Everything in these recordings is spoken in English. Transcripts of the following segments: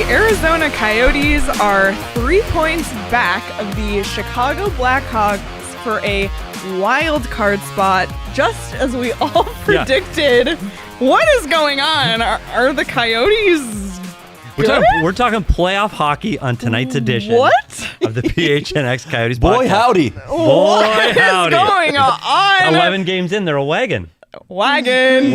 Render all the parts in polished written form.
Arizona Coyotes are 3 points back of the Chicago Blackhawks for a wild card spot, just as we all predicted. Yeah. What is going on? Are the Coyotes We're talking playoff hockey on tonight's edition of the PHNX Coyotes podcast. Boy, howdy. What is going on? 11 games in, they're a wagon. Wagon.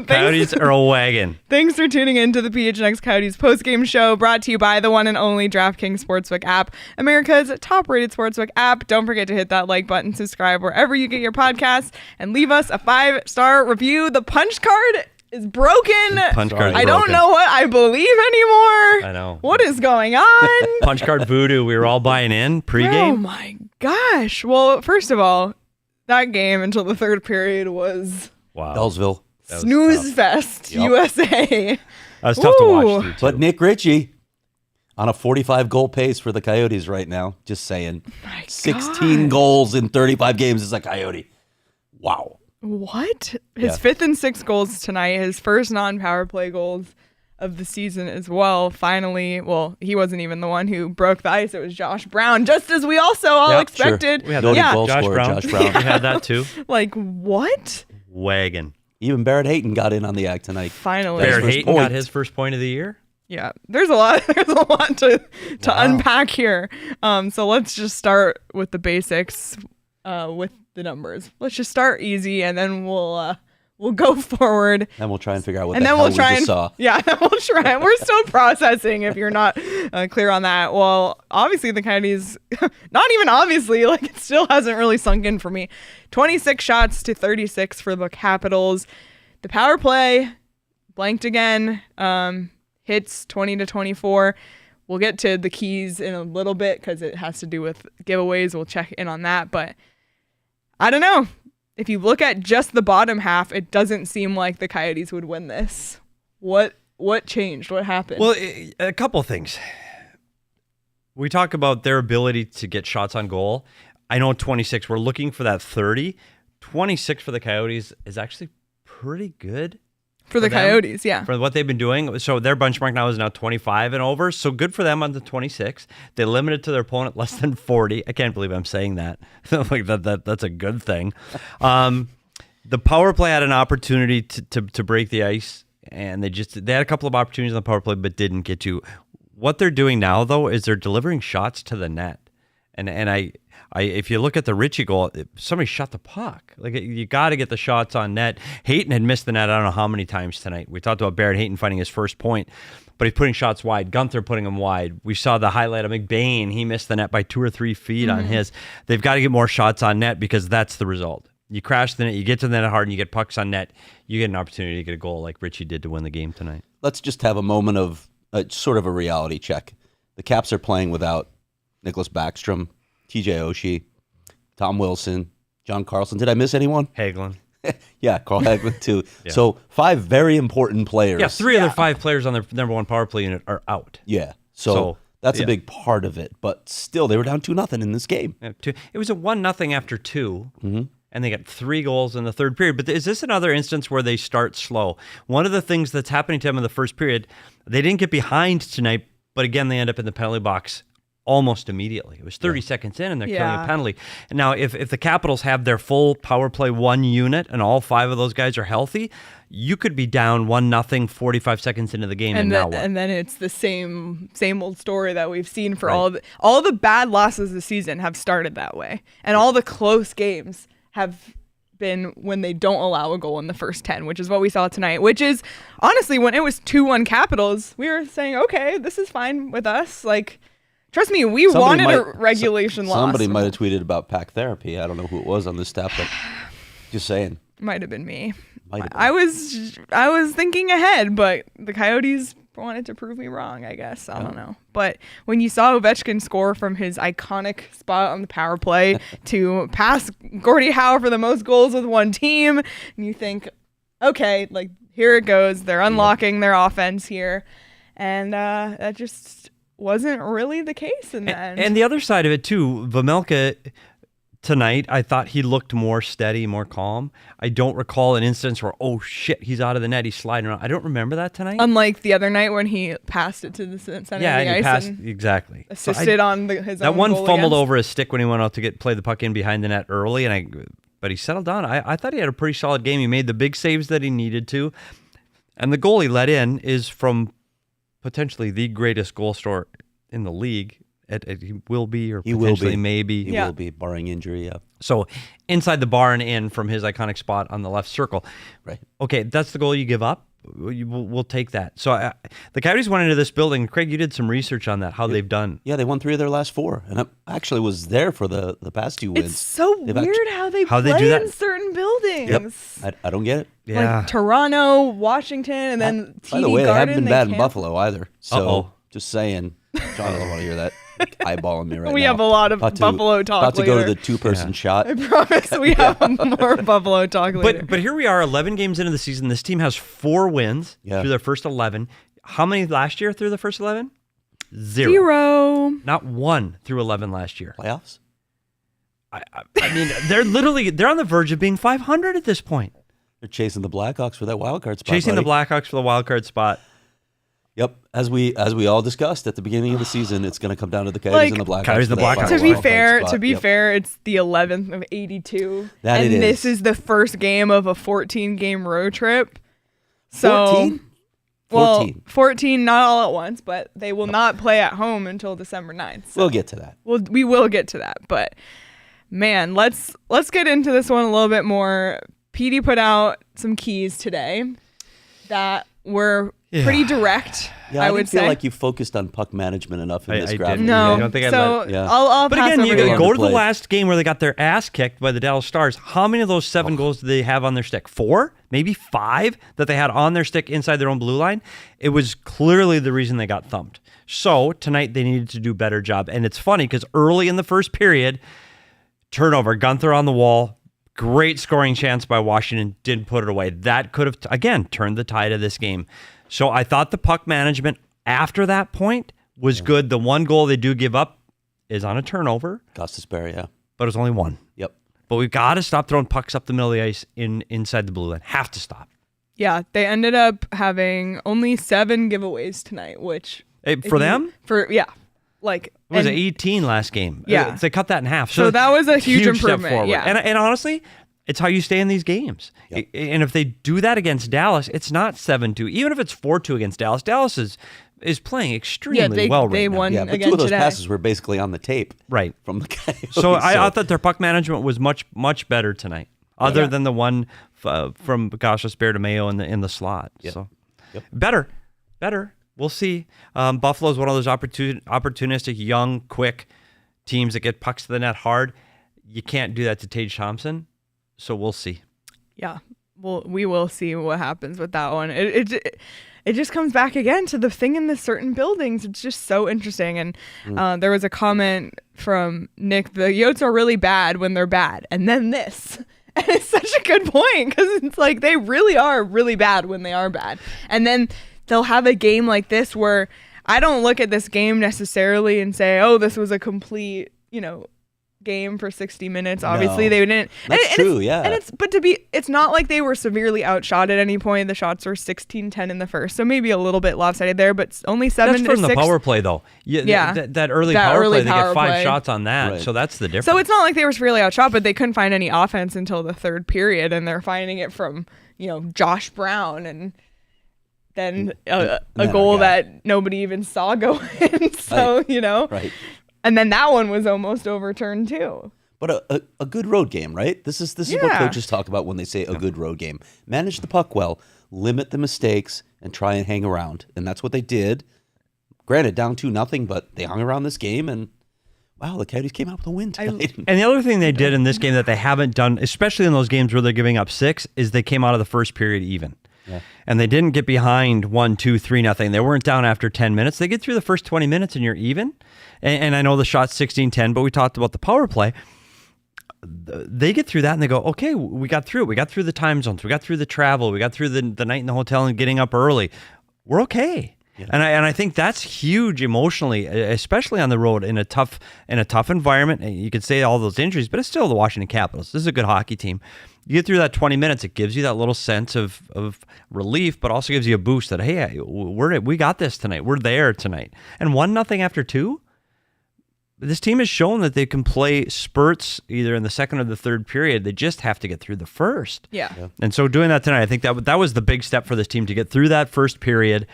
Coyotes are a wagon. Thanks for tuning in to the PHNX Coyotes postgame show, brought to you by the one and only DraftKings Sportsbook app, America's top-rated sportsbook app. Don't forget to hit that like button, subscribe wherever you get your podcasts, and leave us a 5-star review. The Punchcard is broken. I don't know what I believe anymore. I know. What is going on? Punchcard Voodoo. We were all buying in pregame. Oh my gosh. Well, first of all, that game until the third period was Bellsville. Snooze fest, USA. That was tough to watch. Too. But Nick Ritchie on a 45-goal pace for the Coyotes right now. Just saying. 16 goals in 35 games as a Coyote. Wow. What? His fifth and sixth goals tonight, his first non-power play goals of the season as well. Finally, well, he wasn't even the one who broke the ice. It was Josh Brown, just as we also all expected. Sure. We had Josh Brown. We had that too. Like, what? Wagon. Even Barrett Hayton got in on the act tonight. Finally. Barrett Hayton got his first point of the year. Yeah, there's a lot to unpack here. So let's just start with the basics with the numbers. Let's just start easy, and then we'll go forward. And we'll try and figure out what the hell we just saw. Yeah, then we'll try. We're still processing if you're not clear on that. Well, obviously the Coyotes, not even obviously, like it still hasn't really sunk in for me. 26 shots to 36 for the Capitals. The power play blanked again. Hits 20 to 24. We'll get to the keys in a little bit because it has to do with giveaways. We'll check in on that. But I don't know. If you look at just the bottom half, it doesn't seem like the Coyotes would win this. What changed? What happened? Well, a couple of things. We talk about their ability to get shots on goal. I know 26. We're looking for that 30. 26 for the Coyotes is actually pretty good. For the Coyotes, yeah. For what they've been doing. So their benchmark now is 25 and over. So good for them on the 26. They limited to their opponent less than 40. I can't believe I'm saying that. Like that's a good thing. The power play had an opportunity to break the ice, and they had a couple of opportunities on the power play, but didn't get to. What they're doing now, though, is they're delivering shots to the net. And I if you look at the Ritchie goal, somebody shot the puck. Like you got to get the shots on net. Hayton had missed the net I don't know how many times tonight. We talked about Barrett Hayton finding his first point, but he's putting shots wide. Guenther putting them wide. We saw the highlight of McBain. He missed the net by 2 or 3 feet on his. They've got to get more shots on net because that's the result. You crash the net, you get to the net hard, and you get pucks on net. You get an opportunity to get a goal like Ritchie did to win the game tonight. Let's just have a moment of sort of a reality check. The Caps are playing without Nicholas Backstrom, TJ Oshie, Tom Wilson, John Carlson. Did I miss anyone? Hagelin. Yeah, Carl Hagelin too. Yeah. So 5 very important players. Yeah, 3 of their 5 players on their number 1 power play unit are out. Yeah, so that's a big part of it. But still, they were down 2-0 in this game. Yeah, it was a 1-0 after 2, and they got 3 goals in the third period. But is this another instance where they start slow? One of the things that's happening to them in the first period, they didn't get behind tonight, but again, they end up in the penalty box almost immediately. It was 30 seconds in, and they're killing a penalty. And now, if the Capitals have their full power play 1 unit, and all 5 of those guys are healthy, you could be down 1-0 45 seconds into the game, and now what? And then it's the same old story that we've seen for all the bad losses this season have started that way, and all the close games have been when they don't allow a goal in the first 10, which is what we saw tonight. Which is honestly, when it was 2-1 Capitals, we were saying, okay, this is fine with us, like. Trust me, wanted a regulation loss. Somebody might have tweeted about pack therapy. I don't know who it was on this staff, but just saying. Might have been me. I was thinking ahead, but the Coyotes wanted to prove me wrong, I guess. I don't know. But when you saw Ovechkin score from his iconic spot on the power play to pass Gordie Howe for the most goals with one team, and you think, okay, like here it goes. They're unlocking their offense here. And that just wasn't really the case in that. And the other side of it too, Vejmelka tonight. I thought he looked more steady, more calm. I don't recall an instance where, oh shit, he's out of the net, he's sliding around. I don't remember that tonight. Unlike the other night when he passed it to the center of the and ice he passed and exactly. assisted on his that own one goal fumbled against. over his stick when he went out to play the puck in behind the net early, but he settled down. I thought he had a pretty solid game. He made the big saves that he needed to, and the goal he let in is from potentially the greatest goal scorer in the league. He will be, or potentially maybe. He will be, barring injury, yeah. So inside the bar and in from his iconic spot on the left circle. Right. Okay, that's the goal you give up. We'll take that. So the Coyotes went into this building. Craig, you did some research on that, how they've done. Yeah, they won 3 of their last 4. And I actually was there for the past 2 wins. It's so weird how they play do that? in certain buildings. Yep. I don't get it. Yeah. Like Toronto, Washington, and then TD By the way, Garden, they haven't been bad in can't- Buffalo either. So Uh-oh. just saying, John doesn't want to hear that. Eyeballing me right We now. have a lot of Buffalo talk About to go to later. the 2-person shot. I promise we have more Buffalo talk later. But here we are, 11 games into the season. This team has 4 wins through their first 11. How many last year through the first 11? 0. Not 1 through 11 last year. Playoffs? I mean, they're on the verge of being 500 at this point. They're chasing the Blackhawks for that wild card spot. Chasing buddy. the Blackhawks for the wild card spot. Yep, as we all discussed at the beginning of the season, it's going to come down to the Coyotes and the Blackhawks. Coyotes and the for that Blackhawks. final To be wild card fair, spot. it's the 11th of 82. That and it this is. is the first game of a 14-game road trip. So 14? Well, 14. 14 not all at once, but they will not play at home until December 9th. So We'll get to that. we will get to that, but man, let's get into this one a little bit more. Petey put out some keys today that were pretty direct. Yeah, I I would didn't feel say. like you focused on puck management enough in this I graphic. didn't. No, I don't think I so let- yeah. I'll But pass again, over you to you. go to the Play. last game where they got their ass kicked by the Dallas Stars. How many of those 7 goals did they have on their stick? 4? Maybe 5 that they had on their stick inside their own blue line? It was clearly the reason they got thumped. So tonight they needed to do a better job. And it's funny because early in the first period, turnover, Guenther on the wall, great scoring chance by Washington, didn't put it away. That could have, again, turned the tide of this game. So I thought the puck management after that point was good. The one goal they do give up is on a turnover, Gostisbehere, yeah. but it was only 1. Yep. But we've got to stop throwing pucks up the middle of the ice inside the blue line. Have to stop. Yeah, they ended up having only 7 giveaways tonight, which Hey, for them, like it was and- 18 last game. Yeah. They cut that in half. So that was a huge step improvement, forward. yeah. And honestly, it's how you stay in these games. Yep. And if they do that against Dallas, it's not 7-2. Even if it's 4-2 against Dallas, Dallas is playing extremely well right they now. won Yeah, but again 2 of those today. passes were basically on the tape. Right. From the Coyotes. So I thought their puck management was much, much better tonight, other than the one from Gostisbehere to Mayo in the slot. Yep. So Yep. better. We'll see. Buffalo's one of those opportunistic, young, quick teams that get pucks to the net hard. You can't do that to Tage Thompson, so we'll see. Yeah, well, we will see what happens with that one. It just comes back again to the thing in the certain buildings. It's just so interesting. And there was a comment from Nick: the Yotes are really bad when they're bad, and then this. And it's such a good point because it's like they really are really bad when they are bad, and then they'll have a game like this where I don't look at this game necessarily and say, "Oh, this was a complete," game for 60 minutes. Obviously No. they didn't. That's true, yeah. And it's not like they were severely outshot at any point. The shots were 16-10 in the first, so maybe a little bit lopsided there, but only 7 That's to from the 6. power play, though. Yeah. That early That power early play, they power get 5 play. shots on that, Right. so that's the difference. So it's not like they were severely outshot, but they couldn't find any offense until the third period, and they're finding it from Josh Brown and then a then goal our guy. that nobody even saw go in. So Right. and then that one was almost overturned too. But a good road game, right? This is what Yeah. coaches talk about when they say a good road game. Manage the puck well, limit the mistakes, and try and hang around. And that's what they did. Granted, down 2-0, but they hung around this game, and wow, the Coyotes came out with a win tonight. And the other thing they did in this game that they haven't done, especially in those games where they're giving up 6, is they came out of the first period even. Yeah. And they didn't get behind 1-2, 3-0. They weren't down after 10 minutes. They get through the first 20 minutes and you're even. And I know the shot's 16-10, but we talked about the power play. They get through that and they go, okay, we got through it. We got through the time zones. We got through the travel. We got through the night in the hotel and getting up early. We're okay. And I think that's huge emotionally, especially on the road in a tough environment. And you could say all those injuries, but it's still the Washington Capitals. This is a good hockey team. You get through that 20 minutes, it gives you that little sense of relief, but also gives you a boost that, hey, we got this tonight. We're there tonight. And 1-0 after 2. This team has shown that they can play spurts either in the second or the third period. They just have to get through the first. Yeah. And so doing that tonight, I think that was the big step for this team to get through that first period.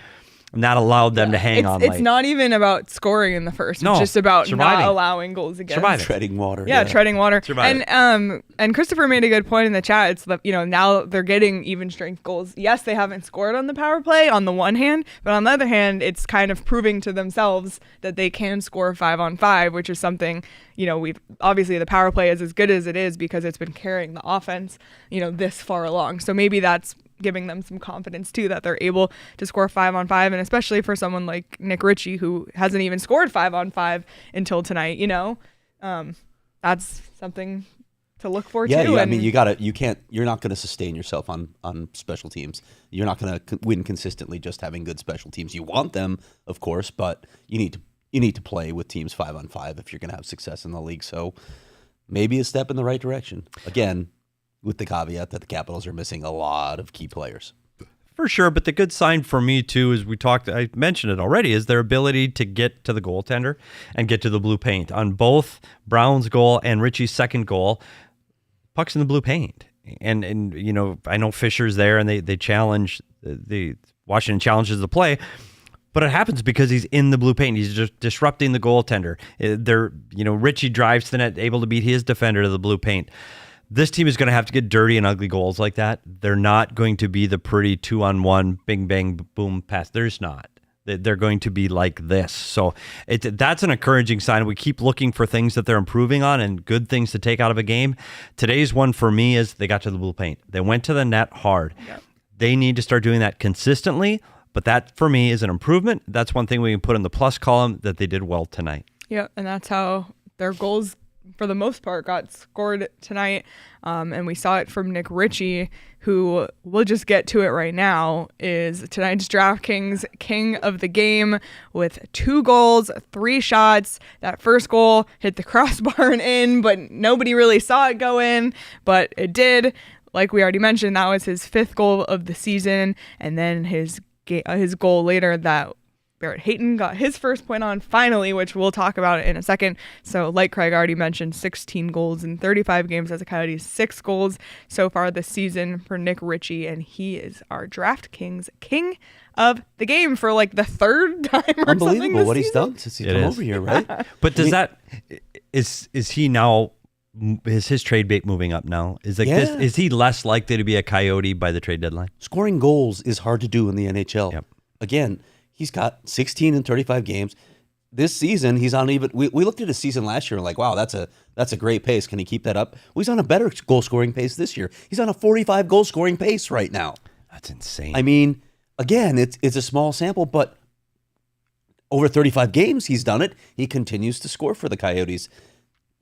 And that allowed them to hang on. It's not even about scoring in the first. It's just about not allowing goals against. Treading water. Yeah, treading water. And Christopher made a good point in the chat. It's that, now they're getting even strength goals. Yes, they haven't scored on the power play on the one hand, but on the other hand, it's kind of proving to themselves that they can score 5-on-5, which is something, we've obviously the power play is as good as it is because it's been carrying the offense, this far along. So maybe that's giving them some confidence too that they're able to score 5-on-5, and especially for someone like Nick Ritchie who hasn't even scored 5-on-5 until tonight, that's something to look for too. Yeah, I mean you're not going to sustain yourself on special teams. You're not going to win consistently just having good special teams. You want them, of course, but you need to play with teams 5-on-5 if you're going to have success in the league. So maybe a step in the right direction. Again, with the caveat that the Capitals are missing a lot of key players. For sure, but the good sign for me, too, is I mentioned it already, is their ability to get to the goaltender and get to the blue paint. On both Brown's goal and Ritchie's second goal, puck's in the blue paint. And I know Fisher's there, and they challenge, the Washington challenges the play, but it happens because he's in the blue paint. He's just disrupting the goaltender. Ritchie drives to the net, able to beat his defender to the blue paint. This team is going to have to get dirty and ugly goals like that. They're not going to be the pretty 2-on-1, bing, bang, boom, pass. There's not. They're going to be like this. So that's an encouraging sign. We keep looking for things that they're improving on and good things to take out of a game. Today's one for me is they got to the blue paint. They went to the net hard. Yep. They need to start doing that consistently, but that for me is an improvement. That's one thing we can put in the plus column that they did well tonight. Yeah, and that's how their goals for the most part got scored tonight, and we saw it from Nick Ritchie, who we'll just get to it right now, is tonight's DraftKings king of the game with 2 goals, 3 shots. That first goal hit the crossbar and in, but nobody really saw it go in, but it did. Like we already mentioned, that was his 5th goal of the season, and then his goal later that Barrett Hayton got his first point on finally, which we'll talk about in a second. So like Craig already mentioned, 16 goals in 35 games as a Coyotes, 6 goals so far this season for Nick Ritchie, and he is our DraftKings king of the game for like the 3rd time or something. Unbelievable what he's done since he's come over here, right? But is he now, is his trade bait moving up now? Is he less likely to be a Coyote by the trade deadline? Scoring goals is hard to do in the NHL. Yep. Again, he's got 16 in 35 games. This season, he's on even. We looked at his season last year and like, wow, that's a great pace. Can he keep that up? Well, he's on a better goal scoring pace this year. He's on a 45 goal scoring pace right now. That's insane. I mean, again, it's a small sample, but over 35 games, he's done it. He continues to score for the Coyotes.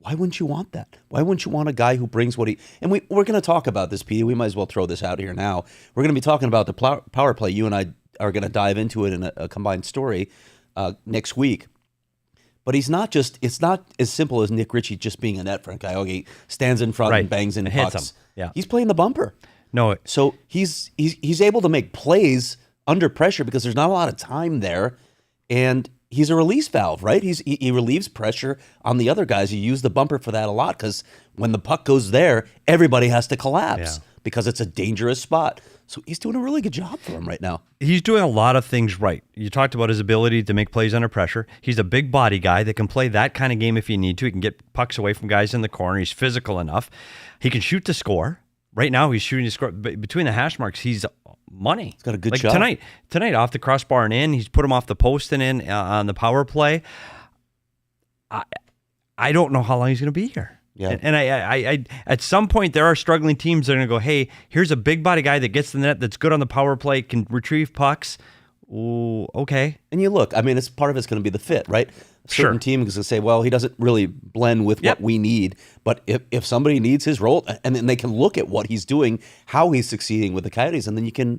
Why wouldn't you want that? Why wouldn't you want a guy who brings what he... And we're going to talk about this, Petey. We might as well throw this out here now. We're going to be talking about the power play. You and I are going to dive into it in a combined story next week. But it's not as simple as Nick Ritchie just being a net front guy. Okay, he stands in front and bangs in pucks. Yeah. He's playing the bumper. No. So he's able to make plays under pressure because there's not a lot of time there. And he's a release valve, right? He relieves pressure on the other guys. You use the bumper for that a lot because when the puck goes there, everybody has to collapse because it's a dangerous spot. So he's doing a really good job for him right now. He's doing a lot of things right. You talked about his ability to make plays under pressure. He's a big body guy that can play that kind of game if you need to. He can get pucks away from guys in the corner. He's physical enough. He can shoot to score. Right now, he's shooting to score. Between the hash marks, he's money. He's got a good shot. Tonight, off the crossbar and in, he's put him off the post and in on the power play. I don't know how long he's going to be here. Yeah. And I at some point, there are struggling teams that are going to go, hey, here's a big body guy that gets to the net, that's good on the power play, can retrieve pucks. Ooh, okay. And you look, I mean, part of it's going to be the fit, right? A certain team is going to say, well, he doesn't really blend with what we need. But if somebody needs his role, and then they can look at what he's doing, how he's succeeding with the Coyotes, and then you can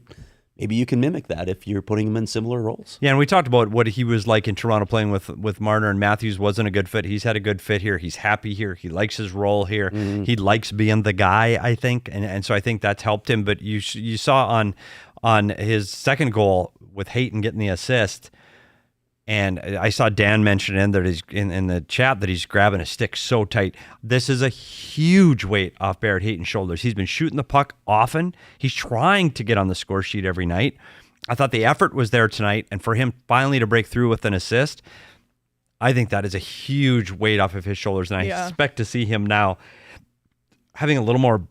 maybe you can mimic that if you're putting him in similar roles. Yeah, and we talked about what he was like in Toronto playing with Marner, and Matthews wasn't a good fit. He's had a good fit here. He's happy here. He likes his role here. He likes being the guy, I think, and so I think that's helped him. But you saw on his second goal with Hayton getting the assist, and I saw Dan mention in that he's in the chat that he's grabbing a stick so tight. This is a huge weight off Barrett Hayton's shoulders. He's been shooting the puck often. He's trying to get on the score sheet every night. I thought the effort was there tonight, and for him finally to break through with an assist, I think that is a huge weight off of his shoulders, and I expect to see him now having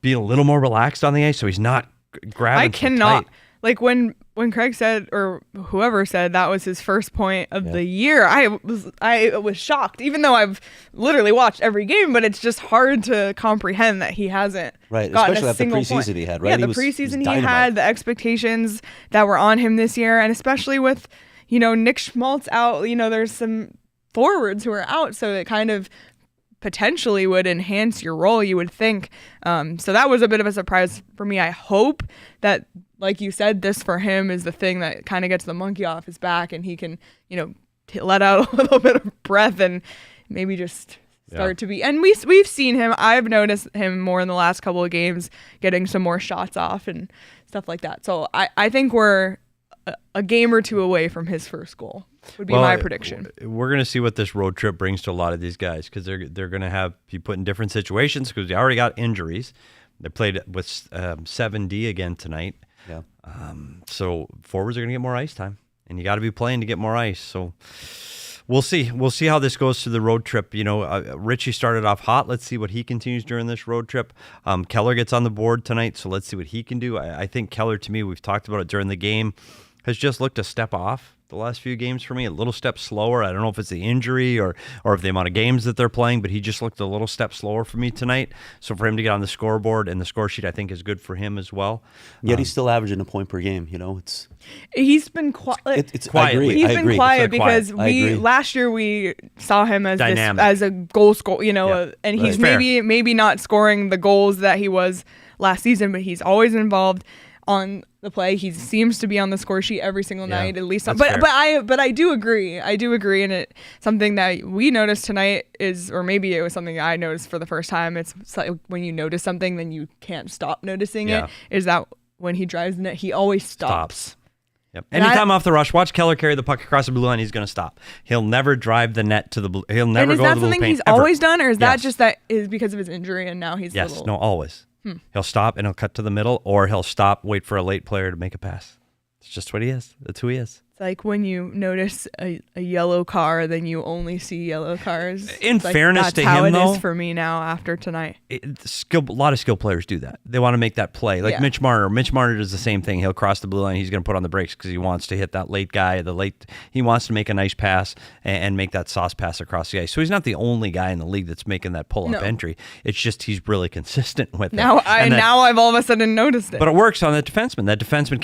being a little more relaxed on the ice, so he's not grabbing. I cannot. So tight. Like when Craig said, or whoever said that was his first point of the year, I was shocked, even though I've literally watched every game, but it's just hard to comprehend that he hasn't gotten especially a single the preseason point. he had, right? Yeah, the preseason he had, the expectations that were on him this year, and especially with, Nick Schmaltz out, there's some forwards who are out, so it kind of potentially would enhance your role, you would think. So that was a bit of a surprise for me. I hope that, like you said, this for him is the thing that kind of gets the monkey off his back, and he can, let out a little bit of breath and maybe just start to be. And we've seen him. I've noticed him more in the last couple of games getting some more shots off and stuff like that. So I think we're a game or two away from his first goal. Would be my prediction. We're going to see what this road trip brings to a lot of these guys, because they're going to be put in different situations because they already got injuries. They played with 7D again tonight. Yeah. So forwards are going to get more ice time, and you got to be playing to get more ice. So we'll see. We'll see how this goes through the road trip. Ritchie started off hot. Let's see what he continues during this road trip. Keller gets on the board tonight, so let's see what he can do. I think Keller, to me, we've talked about it during the game, has just looked a step off the last few games for me, a little step slower. I don't know if it's the injury or if the amount of games that they're playing, but he just looked a little step slower for me tonight. So for him to get on the scoreboard and the score sheet, I think is good for him as well. Yet he's still averaging a point per game. He's been quiet. It's quiet. He's been quiet because last year we saw him as as a goal scorer, and he's maybe not scoring the goals that he was last season, but he's always involved on the play. He seems to be on the score sheet every single night, at least. But I do agree. And it's something that we noticed tonight or maybe it was something I noticed for the first time. It's like when you notice something, then you can't stop noticing it. Is that when he drives the net, he always stops. Yep. Anytime off the rush, watch Keller carry the puck across the blue line. He's going to stop. He'll never drive the net to the blue. He'll never go to the blue paint. Is that something he's always done, or is that just that is because of his injury and now he's no, always. He'll stop and he'll cut to the middle, or he'll stop, wait for a late player to make a pass. It's just what he is. That's who he is. It's like when you notice a yellow car, then you only see yellow cars. In fairness to him, though, that's how it is for me now after tonight. A lot of skilled players do that. They want to make that play. Like Mitch Marner. Mitch Marner does the same thing. He'll cross the blue line. He's going to put on the brakes because he wants to hit that late guy. He wants to make a nice pass and make that sauce pass across the ice. So he's not the only guy in the league that's making that pull-up entry. It's just he's really consistent with it. Now I've all of a sudden noticed it. But it works on the defenseman. That defenseman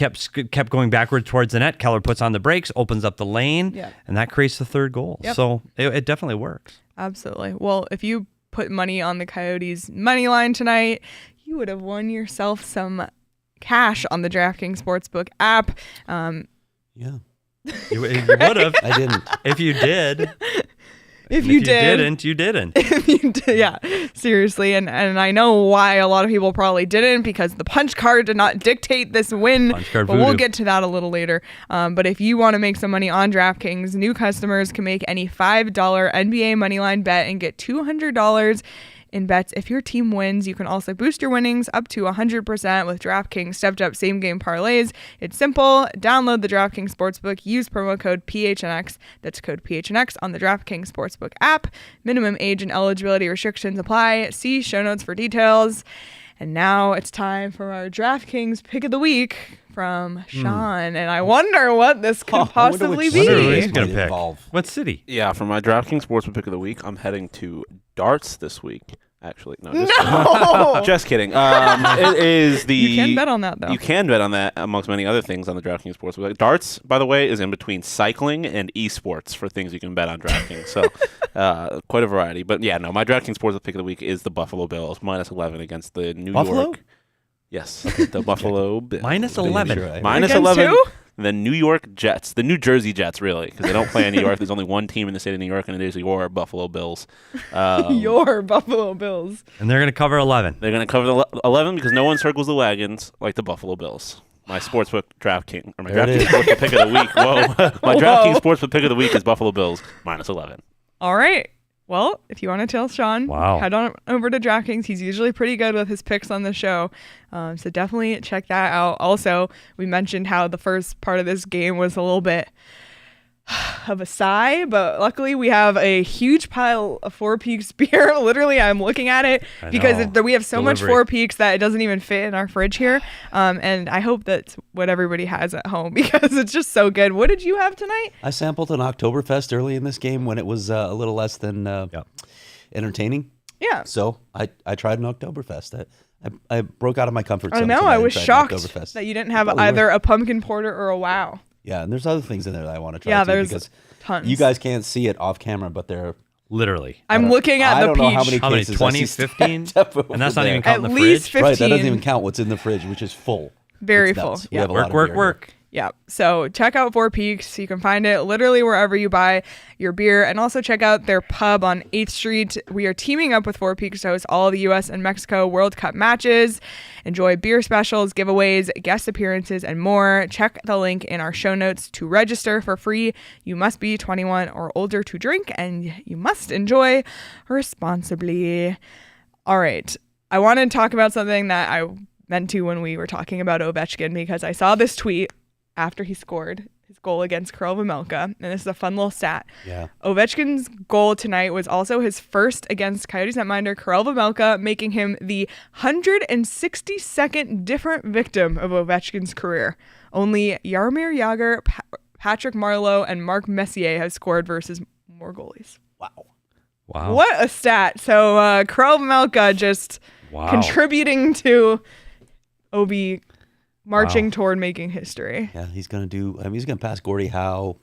kept going backward towards the net. Keller puts on the brakes, opens up the lane, and that creates the third goal. Yep. So it definitely works. Absolutely. Well, if you put money on the Coyotes money line tonight, you would have won yourself some cash on the DraftKings Sportsbook app. You would have. I didn't. If you did. If you didn't, you didn't. If you did, yeah, seriously. And I know why a lot of people probably didn't, because the punch card did not dictate this win. But Voodoo. We'll get to that a little later. But if you want to make some money on DraftKings, new customers can make any $5 NBA moneyline bet and get $200 in bets. If your team wins, you can also boost your winnings up to 100% with DraftKings stepped up same game parlays. It's simple. Download the DraftKings Sportsbook. Use promo code PHNX. That's code PHNX on the DraftKings Sportsbook app. Minimum age and eligibility restrictions apply. See show notes for details. And now it's time for our DraftKings pick of the week from Sean. And I wonder what this could possibly be. He's going to pick. What city? Yeah, for my DraftKings Sportsbook pick of the week, I'm heading to darts this week. Actually, no. Just kidding. It is the... You can bet on that, though. You can bet on that, amongst many other things on the DraftKings Sportsbook. Darts, by the way, is in between cycling and esports for things you can bet on DraftKings. So, quite a variety. But yeah, no, my DraftKings Sportsbook pick of the week is the Buffalo Bills, -11 against the New York... Yes, the Buffalo Bills. Minus 11. Sure, Minus Against 11. who? The New York Jets. The New Jersey Jets, really, because they don't play in New York. There's only one team in the state of New York, and it is your Buffalo Bills. Your Buffalo Bills. And they're going to cover 11. They're going to cover the 11 because no one circles the wagons like the Buffalo Bills. My sportsbook DraftKings, or my There it DraftKings is. sportsbook pick of the week. Whoa. My DraftKings sportsbook pick of the week is Buffalo Bills minus 11. All right. Well, if you want to tell Sean, head on over to DraftKings. He's usually pretty good with his picks on the show. So definitely check that out. Also, we mentioned how the first part of this game was a little bit of a sigh, but luckily we have a huge pile of Four Peaks beer. Literally, I'm looking at it because we have so much Four Peaks that it doesn't even fit in our fridge here. And I hope that's what everybody has at home because it's just so good. What did you have tonight? I sampled an Oktoberfest early in this game when it was a little less than entertaining. Yeah. So I tried an Oktoberfest. I broke out of my comfort zone. I know. tonight I and was tried an shocked Oktoberfest. that you didn't have Probably either were. a pumpkin porter or a wow. Yeah, and there's other things in there that I want to try Yeah, too, there's because tons. you guys can't see it off camera, but they're Literally. I'm looking at I the don't peach. know how many How many? cases 20, I see 15? stacked up And that's over not even there. counting At the least fridge. 15. Right, that doesn't even count what's in the fridge, which is full. Very It's full. nuts. We Yeah. have a lot of beer here. Work. Yeah. So check out Four Peaks. You can find it literally wherever you buy your beer. And also check out their pub on 8th Street. We are teaming up with Four Peaks to host all the U.S. and Mexico World Cup matches. Enjoy beer specials, giveaways, guest appearances, and more. Check the link in our show notes to register for free. You must be 21 or older to drink, and you must enjoy responsibly. All right. I want to talk about something that I meant to when we were talking about Ovechkin, because I saw this tweet after he scored his goal against Vejmelka, and this is a fun little stat. Yeah. Ovechkin's goal tonight was also his first against Coyotes netminder Vejmelka, making him the 162nd different victim of Ovechkin's career. Only Jaromir Jagr, Patrick Marleau, and Mark Messier have scored versus more goalies. Wow. What a stat. So Vejmelka just contributing to Obi marching toward making history. Yeah, he's gonna pass Gordie Howe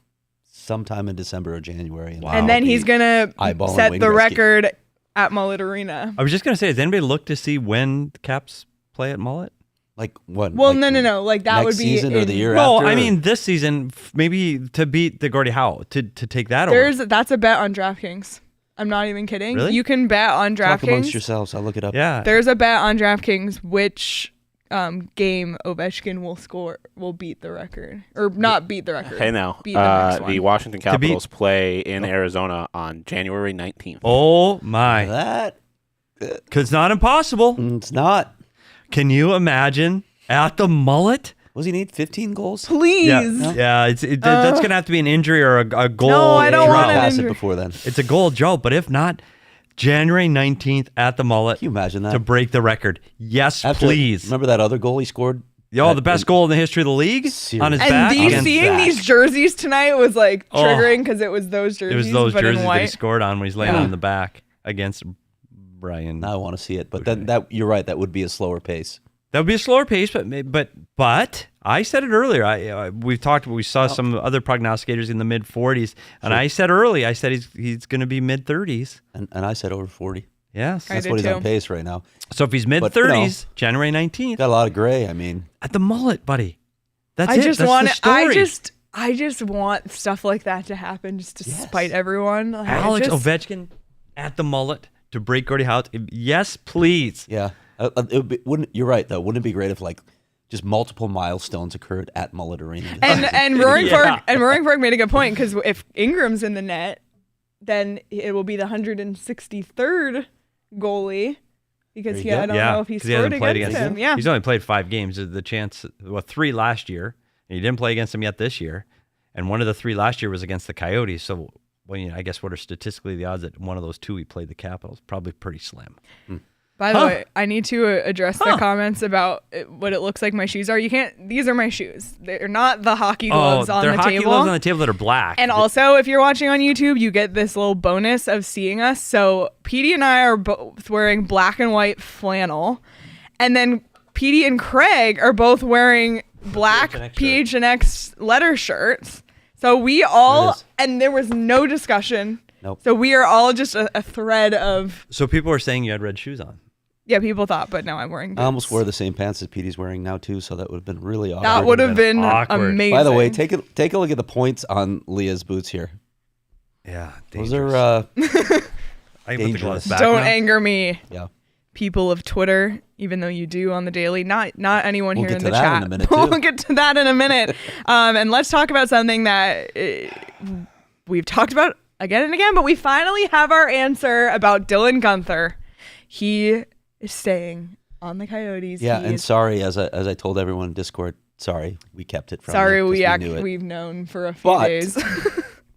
sometime in December or January. And then he's gonna eyeballing set Wayne the Gretzky. record at Mullet Arena. I was just going to say, has anybody looked to see when the Caps play at Mullet? Like what? Well, like no. Like that next would be season or the year No, after? I mean this season, maybe to beat the Gordie Howe, to take that over. That's a bet on DraftKings. I'm not even kidding. Really? You can bet on talk amongst DraftKings. yourselves. I'll look it up. Yeah. There's a bet on DraftKings which game Ovechkin will beat the record, or not beat the record. Hey now, beat the next one. the Washington Capitals play in Arizona on January 19th. Oh my. That Because it's not impossible. it's not. Can you imagine at the Mullet? What does he need? 15 goals? Please. Yeah. That's going to have to be an injury or a goal. No, I don't Drop want an past it injury. before then. It's a goal drought, but if not, January 19th at the Mullet Can you imagine that? to break the record. Yes, After- please. Remember that other goal he scored? The best goal in the history of the league Seriously. on his And back. these against- seeing that. these jerseys tonight was like Oh. triggering because it was those jerseys. It was those but jerseys in that he white. scored on when he's laying Yeah. on the back against Brian. Now I want to see it, but then that you're right. That would be a slower pace. That would be a slower pace, but I said it earlier. We saw some other prognosticators in the mid 40s, and I said he's going to be mid 30s. And I said over 40. Yes. I That's did what he's too. on pace right now. So if he's mid 30s, January 19th Got a lot of gray. I mean, at the Mullet, buddy. That's I it. just That's want the it. story. I just want stuff like that to happen, just to spite everyone. Like, Alex just- Ovechkin at the Mullet to break Gordie Howe. Yes, please. yeah. You're right though. Wouldn't it be great if like just multiple milestones occurred at Mullet Arena? And Roaring Yeah. Fork made a good point, because if Ingram's in the net, then it will be the 163rd goalie, because There you go. I don't know if he 'cause hasn't scored played against him. Yeah. He's only played 5 games. The chance, 3 last year, and he didn't play against them yet this year. And one of the 3 last year was against the Coyotes. So, I guess what are statistically the odds that one of those 2 he played the Capitals? Probably pretty slim. By the way, I need to address the comments about what it looks like my shoes are. You can't. These are my shoes. They're not the hockey gloves on they're the hockey table. gloves on the table that are black. And also, if you're watching on YouTube, you get this little bonus of seeing us. So Petey and I are both wearing black and white flannel, and then Petey and Craig are both wearing black PHNX letter shirts. So we all, and there was no discussion. Nope. So we are all just a thread of. So people were saying you had red shoes on. Yeah, people thought, but now I'm wearing boots. I almost wore the same pants that Petey's wearing now too, so that would have been really awkward. That would have been awkward. amazing. By the way, take a look at the points on Leah's boots here. Yeah, Those dangerous. are I can put the gloves back Don't now. anger me. yeah. People of Twitter, even though you do on the daily, not anyone We'll here get in to the that chat. in a minute, We'll too. get to that in a minute. And let's talk about something that we've talked about again and again, but we finally have our answer about Dylan Guenther. He is staying on the Coyotes. Yeah, and sorry, as I told everyone in Discord, sorry, we kept it from Sorry, you 'cause knew it. we've known for a few But- days.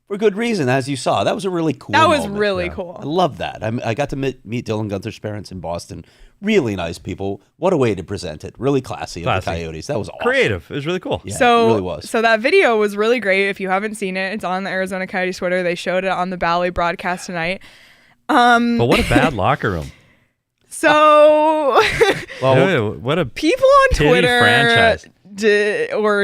For good reason, as you saw. That was a really cool That was moment. really I cool. love that. I got to meet Dylan Guenther's parents in Boston. Really nice people. What a way to present it. Really classy of the Coyotes. That was awesome. Creative. It was really cool. Yeah, So, it really was. so that video was really great. If you haven't seen it, it's on the Arizona Coyotes Twitter. They showed it on the Bally broadcast tonight. But what a bad locker room. So Well, What a people on pity Twitter franchise. were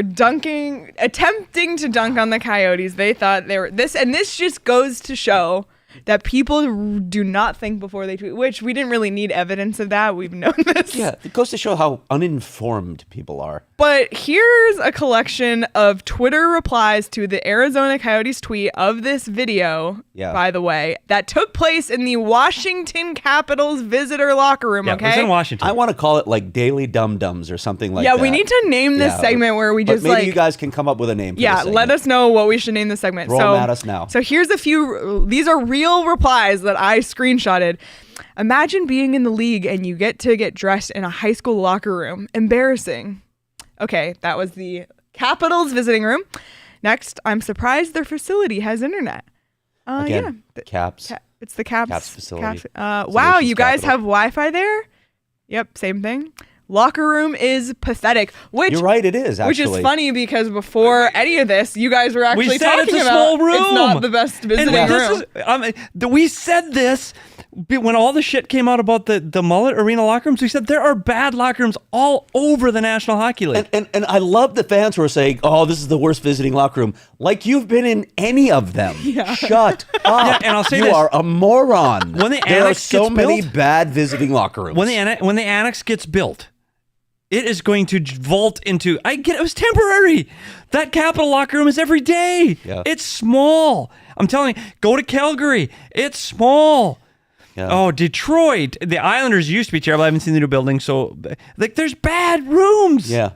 attempting to dunk on the Coyotes. They thought they were and this just goes to show that people do not think before they tweet, which we didn't really need evidence of that. We've known this. yeah, it goes to show how uninformed people are. But here's a collection of Twitter replies to the Arizona Coyotes tweet of this video, by the way, that took place in the Washington Capitals visitor locker room, Yeah, okay? it was in Washington. I want to call it like Daily Dum Dums or something like that. Yeah, we need to name this segment where we but just maybe like... you guys can come up with a name for this segment. let us know what we should name the segment. Throw 'em at us now. So here's a few... These are real replies that I screenshotted. Imagine being in the league and you get to get dressed in a high school locker room. Embarrassing. Okay, that was the Capitals visiting room. Next, I'm surprised their facility has internet. Again, yeah. Caps. It's the Caps facility. wow, you guys Capital. have Wi-Fi there? Yep, same thing. Locker room is pathetic. Which You're right, it is, actually. Which is funny because before any of this, you guys were actually We said talking it's a about small room. it's not the best visiting room. We said this when all the shit came out about the Mullet Arena locker rooms. We said there are bad locker rooms all over the National Hockey League. And I love the fans who are saying, "Oh, this is the worst visiting locker room." Like you've been in any of them. Shut up. Yeah, and I'll say you this. are a moron. When the there are annex so gets many built- bad visiting locker rooms. when the annex gets built, it is going to vault into. I get it was temporary. That Capital locker room is every day. Yeah. It's small. I'm telling you, go to Calgary. It's small. Yeah. Oh, Detroit. The Islanders used to be terrible. I haven't seen the new building, so like there's bad rooms. Yeah.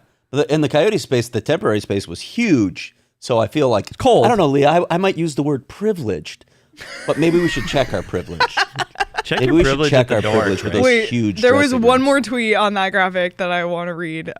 In the Coyote space, the temporary space was huge. So I feel like cold. I don't know, Leah. I might use the word privileged, but maybe we should check our privilege. Check Maybe your we should privilege check at the our door. privilege with Trey. those huge. There was dressing one rooms. more tweet on that graphic that I want to read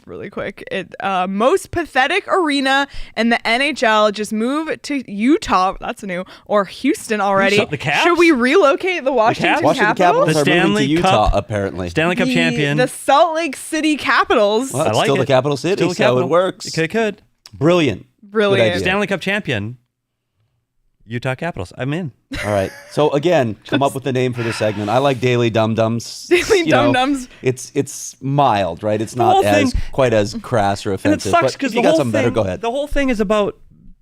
really quick. It most pathetic arena in the NHL. Just move to Utah. That's new. Or Houston already. The Caps? Should we relocate the Washington Washington Capitals? Capitals The are moving Stanley to Utah, Cup. apparently. Stanley Cup champion. The Salt Lake City Capitals. Well, I it's like still it. the capital city, Still the so capital. it works. It could. Brilliant. Brilliant. Good idea. Stanley Cup champion. Utah Capitals. I'm in. All right. So again, come up with a name for this segment. I like Daily Dum Dums. Daily You know, Dum-Dums. It's mild, right? It's whole not as thing- quite as crass or And it offensive. sucks but because if the you got whole something thing. better, go ahead. The whole thing is about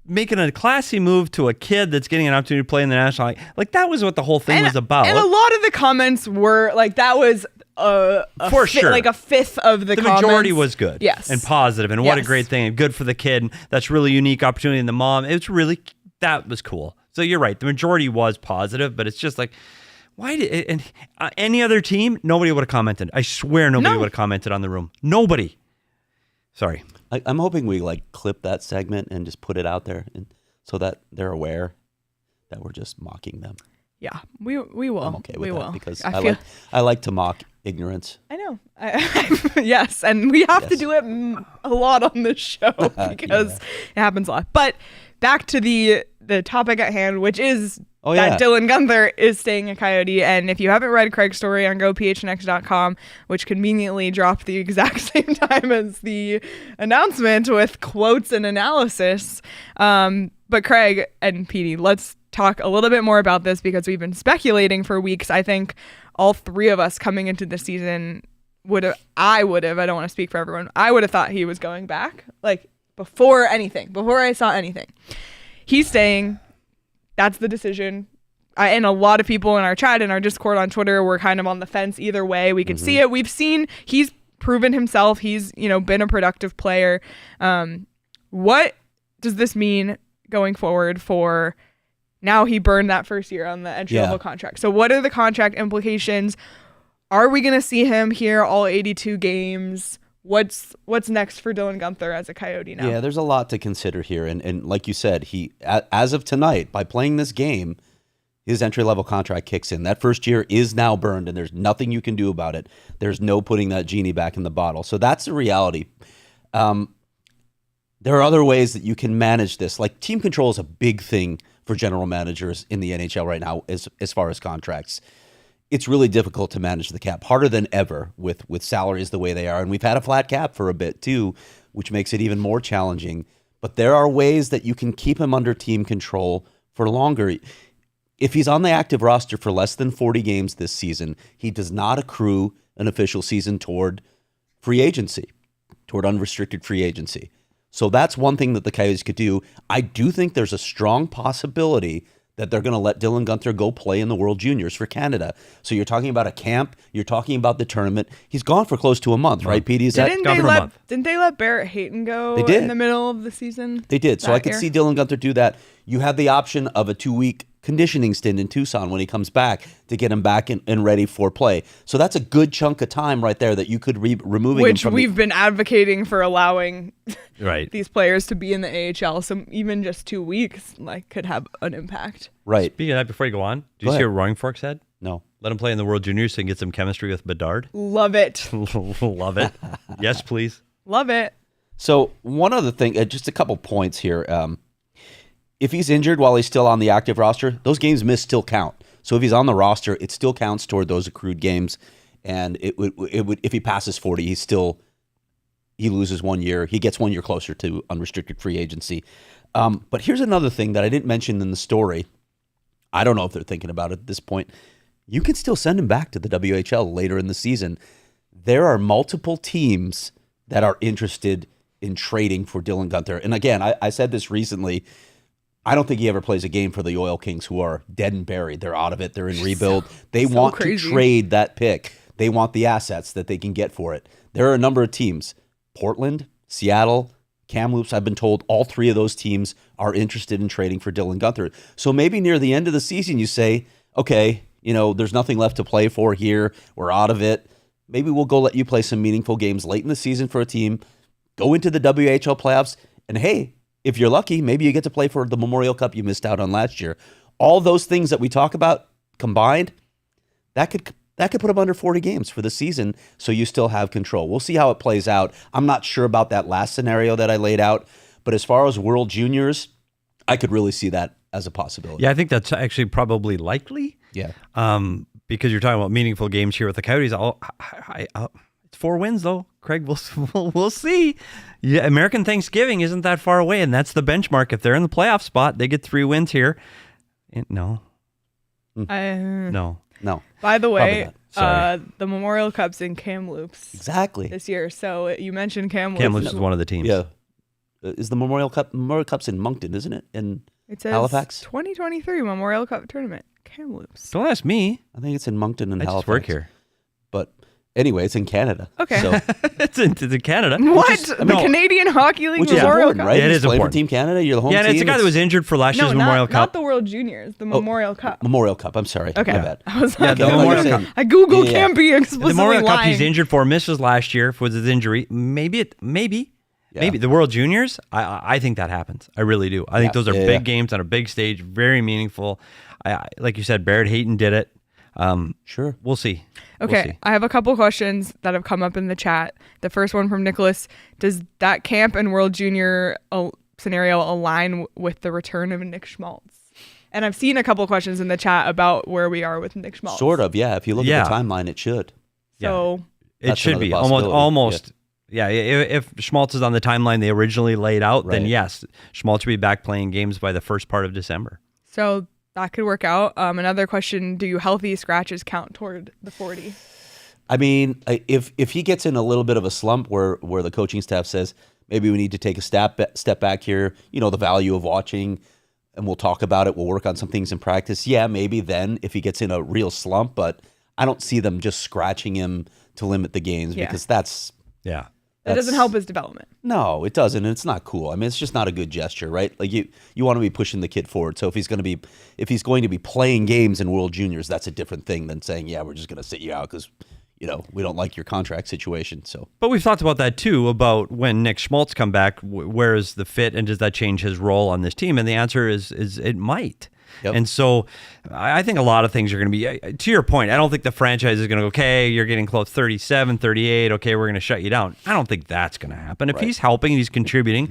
making a classy move to a kid that's getting an opportunity to play in the National League. Like that was what the whole thing was about. And a lot of the comments were like that was For sure. like a fifth of the the comments. majority was good. Yes. And positive, and what a Yes. great thing, and good for the kid. And that's really unique opportunity. And the mom, it's really, that was cool. So you're right. The majority was positive, but it's just like, why did, and any other team, nobody would have commented. I swear nobody No. would have commented on the room. Nobody. Sorry. I'm hoping we like clip that segment and just put it out there, and so that they're aware that we're just mocking them. Yeah, we will. I'm okay with we that will. because I I like to mock ignorance. I know. Yes, and we have to Yes. do it a lot on this show because it happens a lot. But back to the topic at hand, which is that Dylan Guenther is staying a Coyote. And if you haven't read Craig's story on gophnx.com, which conveniently dropped the exact same time as the announcement with quotes and analysis. But Craig and Petey, let's talk a little bit more about this because we've been speculating for weeks. I think all three of us coming into the season I don't want to speak for everyone. I would have thought he was going back, like before I saw anything. He's staying. That's the decision. and a lot of people in our chat, in our Discord, on Twitter, were kind of on the fence either way. We could see it. We've seen he's proven himself. He's, been a productive player. What does this mean going forward for now? He burned that first year on the entry-level contract. So what are the contract implications? Are we going to see him here all 82 games? What's next for Dylan Guenther as a Coyote now? Yeah, there's a lot to consider here. And like you said, he, as of tonight, by playing this game, his entry-level contract kicks in. That first year is now burned, and there's nothing you can do about it. There's no putting that genie back in the bottle. So that's the reality. There are other ways that you can manage this. Like, team control is a big thing for general managers in the NHL right now as far as contracts. It's really difficult to manage the cap, harder than ever with salaries the way they are. And we've had a flat cap for a bit too, which makes it even more challenging. But there are ways that you can keep him under team control for longer. If he's on the active roster for less than 40 games this season, he does not accrue an official season toward free agency, toward unrestricted free agency. So that's one thing that the Coyotes could do. I do think there's a strong possibility that they're going to let Dylan Guenther go play in the World Juniors for Canada. So you're talking about a camp. You're talking about the tournament. He's gone for close to a month, right, Petey? Didn't they let Barrett Hayton go in the middle of the season? They did. So I could see Dylan Guenther do that. You have the option of a 2-week conditioning stint in Tucson when he comes back to get him back and ready for play. So that's a good chunk of time right there that you could removing him from we've been advocating for allowing these players to be in the AHL. So even just 2 weeks could have an impact. Right. Speaking of that, before you go on, do you see what Roaring Fork said? No. Let him play in the World Juniors so he can get some chemistry with Bedard. Love it. Love it. Yes, please. Love it. So one other thing, just a couple points here. If he's injured while he's still on the active roster, those games missed still count. So if he's on the roster, it still counts toward those accrued games. And it would if he passes 40, he loses 1 year. He gets 1 year closer to unrestricted free agency. But here's another thing that I didn't mention in the story. I don't know if they're thinking about it at this point. You can still send him back to the WHL later in the season. There are multiple teams that are interested in trading for Dylan Guenther. And again, I said this recently. I don't think he ever plays a game for the Oil Kings, who are dead and buried. They're out of it. They're in rebuild. They want to trade that pick. They want the assets that they can get for it. There are a number of teams. Portland, Seattle, Kamloops. I've been told all three of those teams are interested in trading for Dylan Guenther. So maybe near the end of the season you say, okay, there's nothing left to play for here. We're out of it. Maybe we'll go let you play some meaningful games late in the season for a team. Go into the WHL playoffs. And hey, if you're lucky, maybe you get to play for the Memorial Cup you missed out on last year. All those things that we talk about combined, that could put him under 40 games for the season, so you still have control. We'll see how it plays out. I'm not sure about that last scenario that I laid out, but as far as World Juniors, I could really see that as a possibility. Yeah, I think that's actually probably likely. Yeah. Because you're talking about meaningful games here with the Coyotes. It's 4 wins, though. Craig, we'll see. Yeah, American Thanksgiving isn't that far away, and that's the benchmark. If they're in the playoff spot, they get 3 wins here. No. No. By the way, the Memorial Cup's in Kamloops. Exactly. This year. So you mentioned Kamloops. Kamloops is one of the teams. Yeah. Is the Memorial Cup's in Moncton, isn't it? In it says Halifax? 2023 Memorial Cup Tournament. Kamloops. Don't ask me. I think it's in Moncton and Halifax. I just work here. But anyway, it's in Canada. Okay. So. it's in Canada. What? The Canadian Hockey League which Memorial is important, Cup? right? Yeah, it is important. For Team Canada, you're the home team. Yeah, and it's a guy that was injured for last year's Memorial Cup. Not the World Juniors, the Memorial Cup. Memorial Cup, I'm sorry. Okay. My bad. I was the Memorial Cup. I Googled can't be explicitly the Memorial lying. Cup he's injured for, misses last year with his injury. Maybe. The World Juniors, I think that happens. I really do. I think those are big games on a big stage, very meaningful. Like you said, Barrett Hayton did it. Sure. We'll see. Okay, We'll see. I have a couple questions that have come up in the chat. The first one from Nicholas: does that camp and World Junior scenario align with the return of Nick Schmaltz? And I've seen a couple questions in the chat about where we are with Nick Schmaltz. Sort of, yeah. If you look at the timeline, it should. So it should be almost. Yeah, if Schmaltz is on the timeline they originally laid out, then yes, Schmaltz should be back playing games by the first part of December. So that could work out. Another question, do healthy scratches count toward the 40? I mean, if he gets in a little bit of a slump where the coaching staff says, maybe we need to take a step back here, the value of watching and we'll talk about it. We'll work on some things in practice. Yeah, maybe then if he gets in a real slump, but I don't see them just scratching him to limit the games because that doesn't help his development. No, it doesn't, and it's not cool. I mean, it's just not a good gesture, right? Like you want to be pushing the kid forward. So if he's going to be playing games in World Juniors, that's a different thing than saying, yeah, we're just going to sit you out because we don't like your contract situation. So, but we've talked about that too, about when Nick Schmaltz come back, where is the fit, and does that change his role on this team? And the answer is it might. Yep. And so I think a lot of things are going to be, to your point, I don't think the franchise is going to go, okay, you're getting close 37, 38, okay, we're going to shut you down. I don't think that's going to happen. If he's helping and he's contributing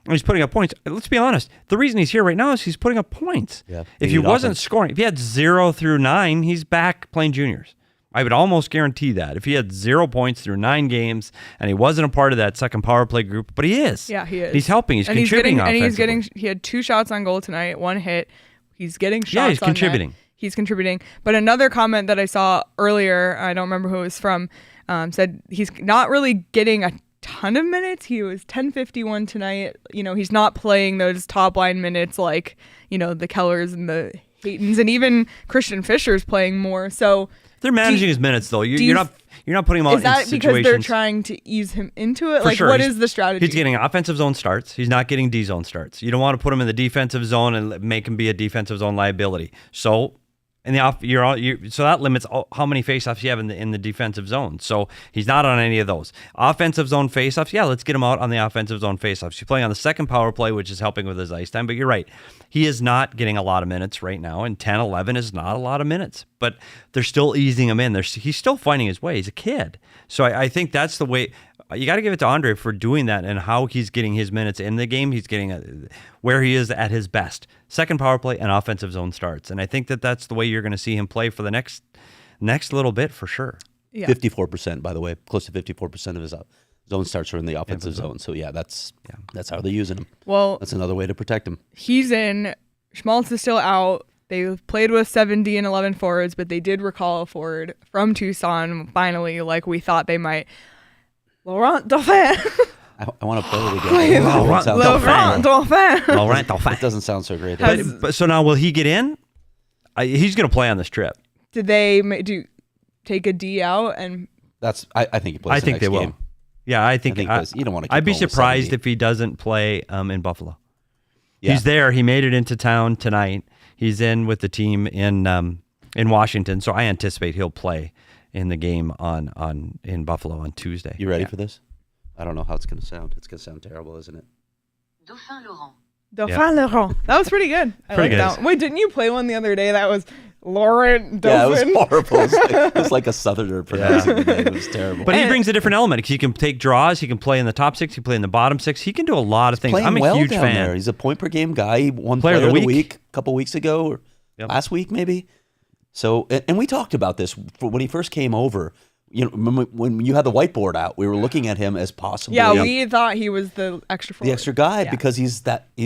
and he's putting up points, let's be honest, the reason he's here right now is he's putting up points. Yeah, if he wasn't scoring, if he had 0 through 9, he's back playing juniors. I would almost guarantee that. If he had 0 points through 9 games and he wasn't a part of that second power play group, but he is. Yeah, he is. He's helping, he's contributing offensively. He had 2 shots on goal tonight, 1 hit. He's getting shots. Yeah, he's contributing. He's contributing. But another comment that I saw earlier, I don't remember who it was from, said he's not really getting a ton of minutes. He was 10:51 tonight. He's not playing those top line minutes like, the Kellers and the Haytons, and even Christian Fisher's playing more. So they're managing his minutes though. You're not putting him out in situations. Is that because they're trying to ease him into it? Like, what is the strategy? He's getting offensive zone starts. He's not getting D zone starts. You don't want to put him in the defensive zone and make him be a defensive zone liability. So in the off, so that limits how many faceoffs you have in the defensive zone. So he's not on any of those offensive zone faceoffs. Yeah, let's get him out on the offensive zone faceoffs. He's playing on the second power play, which is helping with his ice time. But you're right, he is not getting a lot of minutes right now, and 10, 11 is not a lot of minutes. But they're still easing him in. He's still finding his way. He's a kid, so I think that's the way. You got to give it to Andre for doing that and how he's getting his minutes in the game. He's getting where he is at his best. Second power play and offensive zone starts. And I think that's the way you're going to see him play for the next little bit for sure. Yeah. 54%, by the way. Close to 54% of his zone starts are in the offensive zone. So, that's how they're using him. Well, that's another way to protect him. He's in. Schmaltz is still out. They played with 7D and 11 forwards, but they did recall a forward from Tucson finally, like we thought they might. Laurent Dauphin. I want to play it again. Laurent Dauphin. Laurent Dauphin. It doesn't sound so great. But so now will he get in? He's going to play on this trip. Did they take a D out? And I think he plays. I think they will. Game. Yeah, I think you don't want to. I'd be surprised if he doesn't play in Buffalo. Yeah. He's there. He made it into town tonight. He's in with the team in Washington, so I anticipate he'll play in the game in Buffalo on Tuesday. You ready for this? I don't know how it's going to sound. It's going to sound terrible, isn't it? Dauphin Laurent. Dauphin Laurent. That was pretty good. I like that one. Wait, didn't you play one the other day that was Laurent Dauphin? Yeah, it was horrible. It was like a southerner pronouncing the name. It was terrible. But he brings a different element. He can take draws. He can play in the top 6. He can play in the bottom 6. He can do a lot of things. I'm a huge fan. There. He's a point per game guy. He won Player of the Week a couple weeks ago, or last week maybe. So, and we talked about this when he first came over. When you had the whiteboard out, we were looking at him as possibly. Yeah, we thought he was the extra forward. The extra guy because he's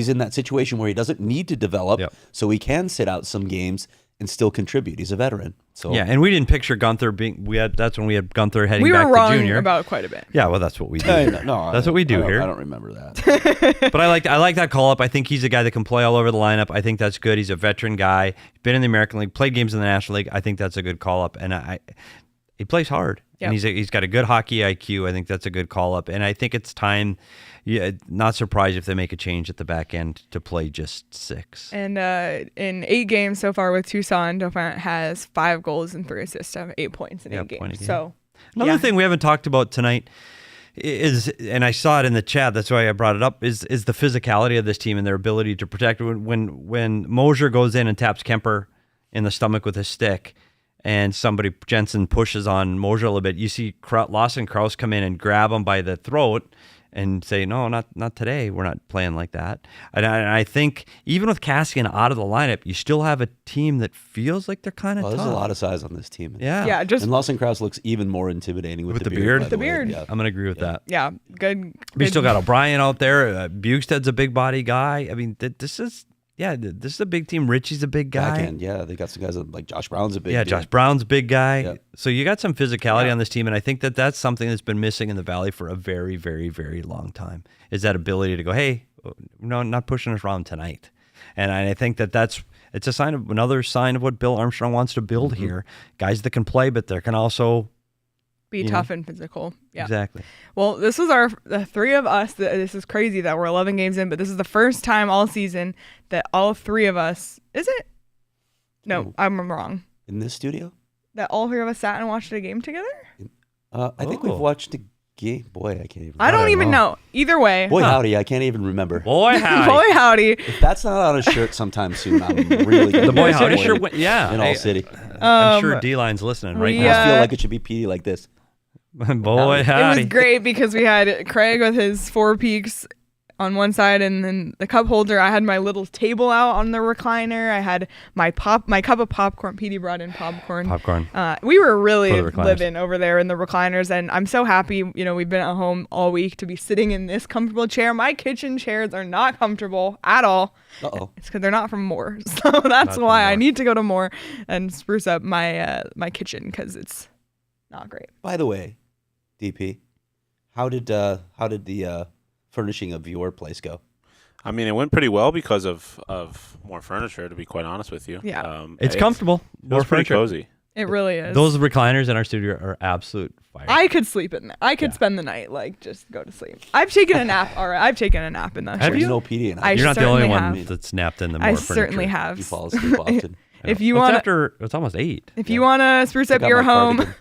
in that situation where he doesn't need to develop, so he can sit out some games and still contribute. He's a veteran. So yeah, and we didn't picture Guenther being. That's when we had Guenther heading back to junior. We were wrong about quite a bit. Yeah, well, that's what we do. That's what we do here. I don't remember that. But I like that call up. I think he's a guy that can play all over the lineup. I think that's good. He's a veteran guy. Been in the American League, played games in the National League. I think that's a good call up, and he plays hard. And he's got a good hockey IQ. I think that's a good call up, and I think it's time. Yeah, not surprised if they make a change at the back end to play just 6. And in 8 games so far with Tucson, Dauphin has 5 goals and 3 assists, 8 points in 8 games. So another thing we haven't talked about tonight is, and I saw it in the chat, that's why I brought it up, is the physicality of this team and their ability to protect. When Mosier goes in and taps Kemper in the stomach with his stick, and Jensen pushes on Mosier a little bit, you see Lawson Krause come in and grab him by the throat and say, no, not today. We're not playing like that. And I think even with Cassian out of the lineup, you still have a team that feels like they're kind of tough. There's a lot of size on this team. Yeah. And Lawson Krause looks even more intimidating with the beard. The beard. Yeah. I'm going to agree with that. Yeah, good. We still got O'Brien out there. Bugsted's a big body guy. I mean, this is a big team. Ritchie's a big guy. Backhand, they got some guys like Josh Brown's a big guy. Yeah, Josh Brown's a big guy. Yeah. So you got some physicality on this team, and I think that's something that's been missing in the Valley for a very, very, very long time, is that ability to go, hey, no, not pushing us around tonight. And I think it's another sign of what Bill Armstrong wants to build here. Guys that can play, but they can also be tough and physical. Yeah, exactly. Well, this was the three of us. This is crazy that we're 11 games in, but this is the first time all season that all three of us. Is it? No, I'm wrong. In this studio? That all three of us sat and watched a game together? I think we've watched a game. Boy, I can't even. I don't even know. Either way. Boy, howdy, I can't even remember. Boy, howdy. Boy, howdy. If that's not on a shirt sometime soon, I'm really going to The boy howdy shirt. Yeah, in all city. I'm sure D-Line's listening right I now. just feel like it should be Petey like this. Boy, howdy. It was great because we had Craig with his Four Peaks on one side, and then the cup holder. I had my little table out on the recliner. I had my cup of popcorn. Petey brought in popcorn. We were really living over there in the recliners, and I'm so happy. We've been at home all week to be sitting in this comfortable chair. My kitchen chairs are not comfortable at all. It's because they're not from Moore, so that's why I need to go to Moore and spruce up my kitchen because it's not great. By the way, DP, how did the furnishing of your place go? I mean, it went pretty well because of more furniture, to be quite honest with you. Yeah. It's comfortable. More pretty cozy. It really is. Those recliners in our studio are absolute fire. I could sleep in there. I could spend the night, just go to sleep. I've taken a nap. All right, I've taken a nap in that. Have you? No PD and You're not the only one have. that's napped in the more furniture. I certainly have. You fall asleep often. If you want, it's almost 8. If you want to spruce up your home,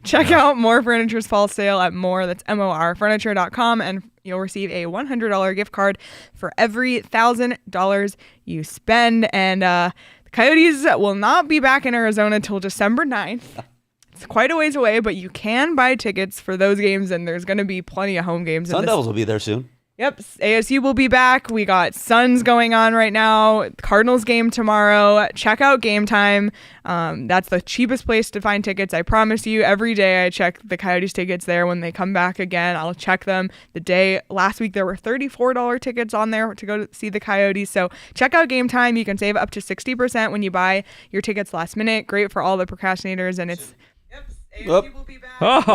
check out More Furniture's fall sale at More. That's morfurniture.com, and you'll receive a $100 gift card for every $1,000 you spend. And the Coyotes will not be back in Arizona till December 9th. It's quite a ways away, but you can buy tickets for those games, and there's going to be plenty of home games. Sun Devils will be there soon. Yep, ASU will be back. We got Suns going on right now. Cardinals game tomorrow. Check out Game Time. That's the cheapest place to find tickets. I promise you, every day I check the Coyotes tickets there. When they come back again, I'll check them. Last week there were $34 tickets on there to go to see the Coyotes. So check out Game Time. You can save up to 60% when you buy your tickets last minute. Great for all the procrastinators, and it's. ASU will be back.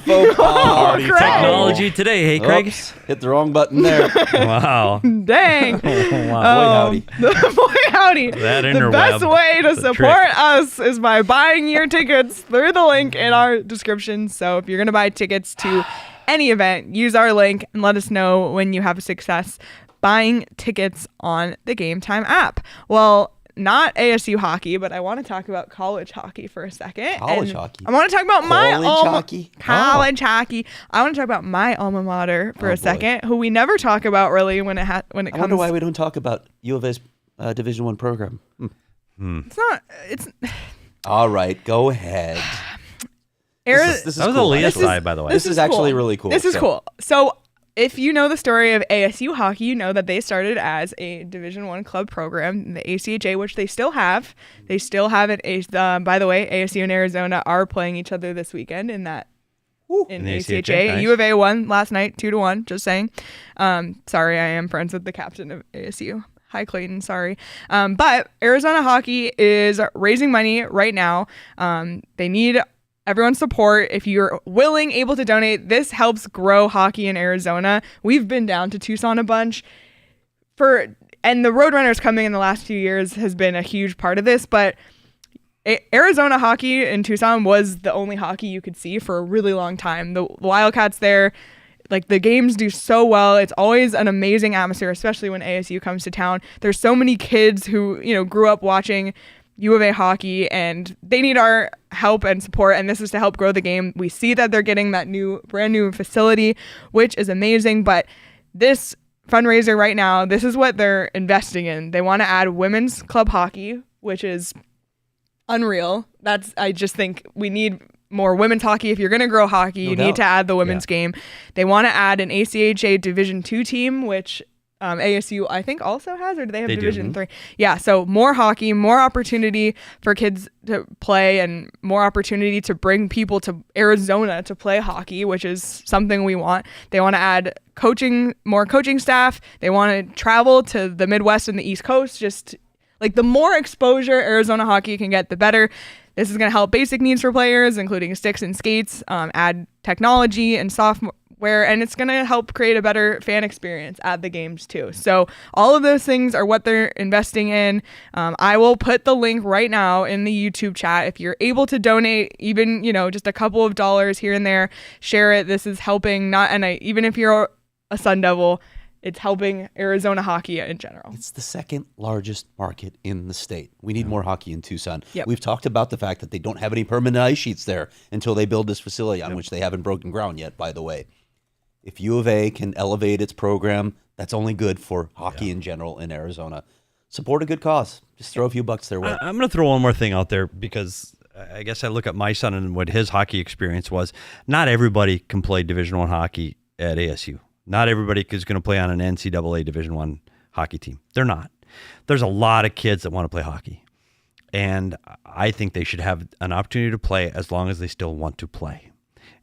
Technology today. Hey, Craig. Oops, hit the wrong button there. Wow. Dang. Boy, howdy. Boy, howdy. That the best way to support us is by buying your tickets through the link in our description. So if you're going to buy tickets to any event, use our link and let us know when you have success buying tickets on the Game Time app. Well, not ASU hockey, but I want to talk about college hockey for a second. College hockey. I want to talk about college hockey. I want to talk about my alma mater for a second, who we never talk about really when it comes. I wonder why we don't talk about U of A's Division I program. It's not. It's. All right, go ahead. This was a Leah side, by the way. This is actually really cool. This is cool. So, if you know the story of ASU hockey, you know that they started as a Division I club program in the ACHA, which they still have. They still have it. By the way, ASU and Arizona are playing each other this weekend in that. In the ACHA. Nice. U of A won last night 2-1, just saying. Sorry, I am friends with the captain of ASU. Hi, Clayton. Sorry. But Arizona hockey is raising money right now. They need everyone's support. If you're able to donate, this helps grow hockey in Arizona. We've been down to Tucson a bunch and the Roadrunners coming in the last few years has been a huge part of this, but Arizona hockey in Tucson was the only hockey you could see for a really long time. The Wildcats there, the games do so well. It's always an amazing atmosphere, especially when ASU comes to town. There's so many kids who, grew up watching U of A hockey, and they need our help and support, and this is to help grow the game. We see that they're getting that brand new facility, which is amazing, but this fundraiser right now, this is what they're investing in. They want to add women's club hockey, which is unreal. I just think we need more women's hockey. If you're going to grow hockey, you need to add the women's game. They want to add an ACHA Division II team, which ASU I think also has, or do they have Division III? Yeah, so more hockey, more opportunity for kids to play, and more opportunity to bring people to Arizona to play hockey, which is something we want. They want to add more coaching staff. They want to travel to the Midwest and the East Coast. Just the more exposure Arizona hockey can get, the better. This is going to help basic needs for players, including sticks and skates, add technology and and it's going to help create a better fan experience at the games too. So all of those things are what they're investing in. I will put the link right now in the YouTube chat. If you're able to donate, even, just a couple of dollars here and there, share it. This is helping even if you're a Sun Devil, it's helping Arizona hockey in general. It's the second largest market in the state. We need more hockey in Tucson. Yep. We've talked about the fact that they don't have any permanent ice sheets there until they build this facility, on which they haven't broken ground yet, by the way. If U of A can elevate its program, that's only good for hockey in general in Arizona. Support a good cause. Just throw a few bucks their way. I'm going to throw one more thing out there, because I guess I look at my son and what his hockey experience was. Not everybody can play Division I hockey at ASU. Not everybody is going to play on an NCAA Division I hockey team. They're not. There's a lot of kids that want to play hockey. And I think they should have an opportunity to play as long as they still want to play.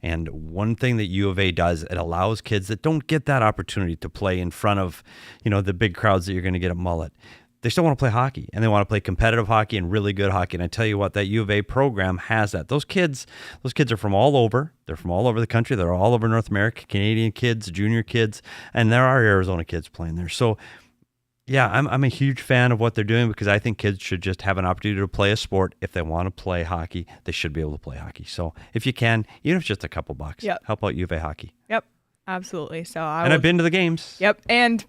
And one thing that U of A does, it allows kids that don't get that opportunity to play in front of, the big crowds that you're going to get at Mullet. They still want to play hockey, and they want to play competitive hockey and really good hockey. And I tell you what, that U of A program has that. Those kids are from all over. They're from all over the country. They're all over North America, Canadian kids, junior kids, and there are Arizona kids playing there. So, yeah, I'm a huge fan of what they're doing, because I think kids should just have an opportunity to play a sport. If they want to play hockey, they should be able to play hockey. So if you can, even if it's just a couple bucks, help out U of A hockey. Yep, absolutely. So I've been to the games. Yep, and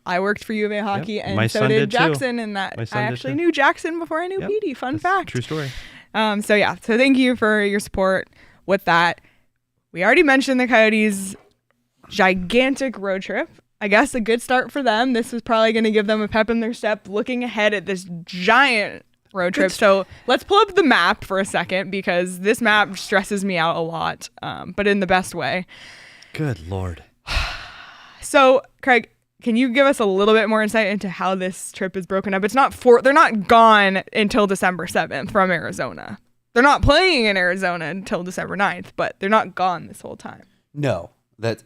I worked for U of A hockey, and so did Jackson, and I actually knew Jackson before I knew Petey. Fun fact. True story. So thank you for your support with that. We already mentioned the Coyotes' gigantic road trip. I guess a good start for them. This is probably going to give them a pep in their step looking ahead at this giant road trip. So let's pull up the map for a second, because this map stresses me out a lot, but in the best way. Good Lord. So, Craig, can you give us a little bit more insight into how this trip is broken up? They're not gone until December 7th from Arizona. They're not playing in Arizona until December 9th, but they're not gone this whole time. No. That's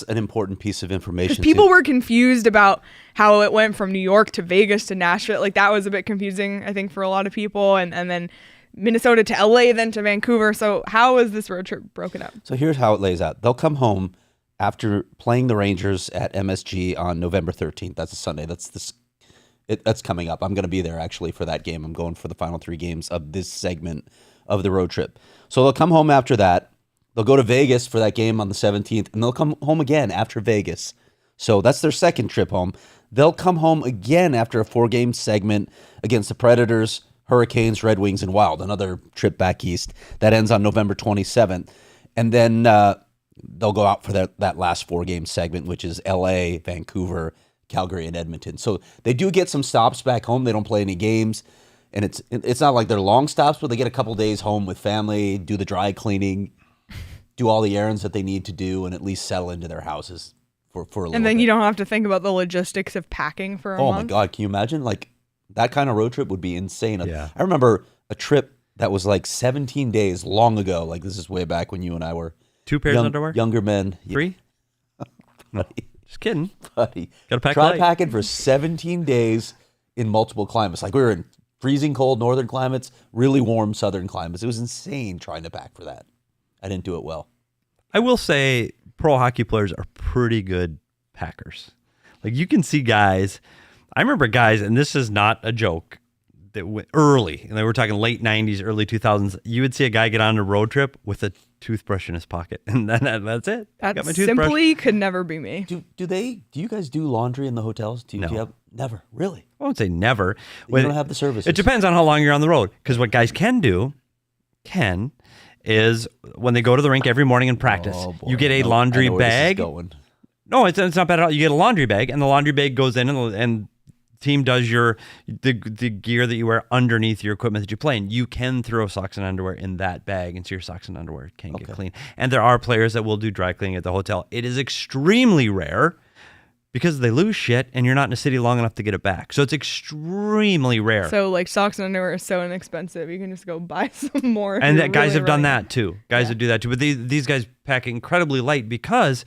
an important piece of information. People were confused about how it went from New York to Vegas to Nashville. Like, that was a bit confusing, I think, for a lot of people. And then Minnesota to LA, then to Vancouver. So how is this road trip broken up? So here's how it lays out. They'll come home after playing the Rangers at MSG on November 13th. That's a Sunday. That's coming up. I'm going to be there actually for that game. I'm going for the final 3 games of this segment of the road trip. So they'll come home after that. They'll go to Vegas for that game on the 17th, and they'll come home again after Vegas. So that's their second trip home. They'll come home again after a 4-game segment against the Predators, Hurricanes, Red Wings, and Wild, another trip back east. That ends on November 27th. And then they'll go out for that last 4-game segment, which is LA, Vancouver, Calgary, and Edmonton. So they do get some stops back home. They don't play any games. And it's not like they're long stops, but they get a couple days home with family, do the dry cleaning, do all the errands that they need to do, and at least settle into their houses for a little bit. And then you don't have to think about the logistics of packing for a month. Oh my God, can you imagine? Like, that kind of road trip would be insane. Yeah. I remember a trip that was like 17 days long ago. Like, this is way back when you and I were 2 pairs of underwear? Younger men. 3? No, just kidding. Buddy. Gotta pack Try light. packing for 17 days in multiple climates. Like, we were in freezing cold northern climates, really warm southern climates. It was insane trying to pack for that. I didn't do it well. I will say pro hockey players are pretty good packers. Like, you can see guys, I remember guys, and this is not a joke, that went early, and they were talking late 90s, early 2000s, you would see a guy get on a road trip with a toothbrush in his pocket, and then that's it. That Got my toothbrush. simply could never be me. Do you guys do laundry in the hotels? Do you have, never, really? I won't say never. You don't have the services. It depends on how long you're on the road, because what guys can do, is when they go to the rink every morning and practice, you get a laundry bag. No, it's not bad at all. You get a laundry bag, and the laundry bag goes in, and team does the gear that you wear underneath your equipment that you play in. You can throw socks and underwear in that bag, and so your socks and underwear can get clean. And there are players that will do dry cleaning at the hotel. It is extremely rare, because they lose shit and you're not in a city long enough to get it back. So it's extremely rare. So like socks and underwear are so inexpensive. You can just go buy some more. And that guys have done that too. Guys that do that too. But these guys pack incredibly light, because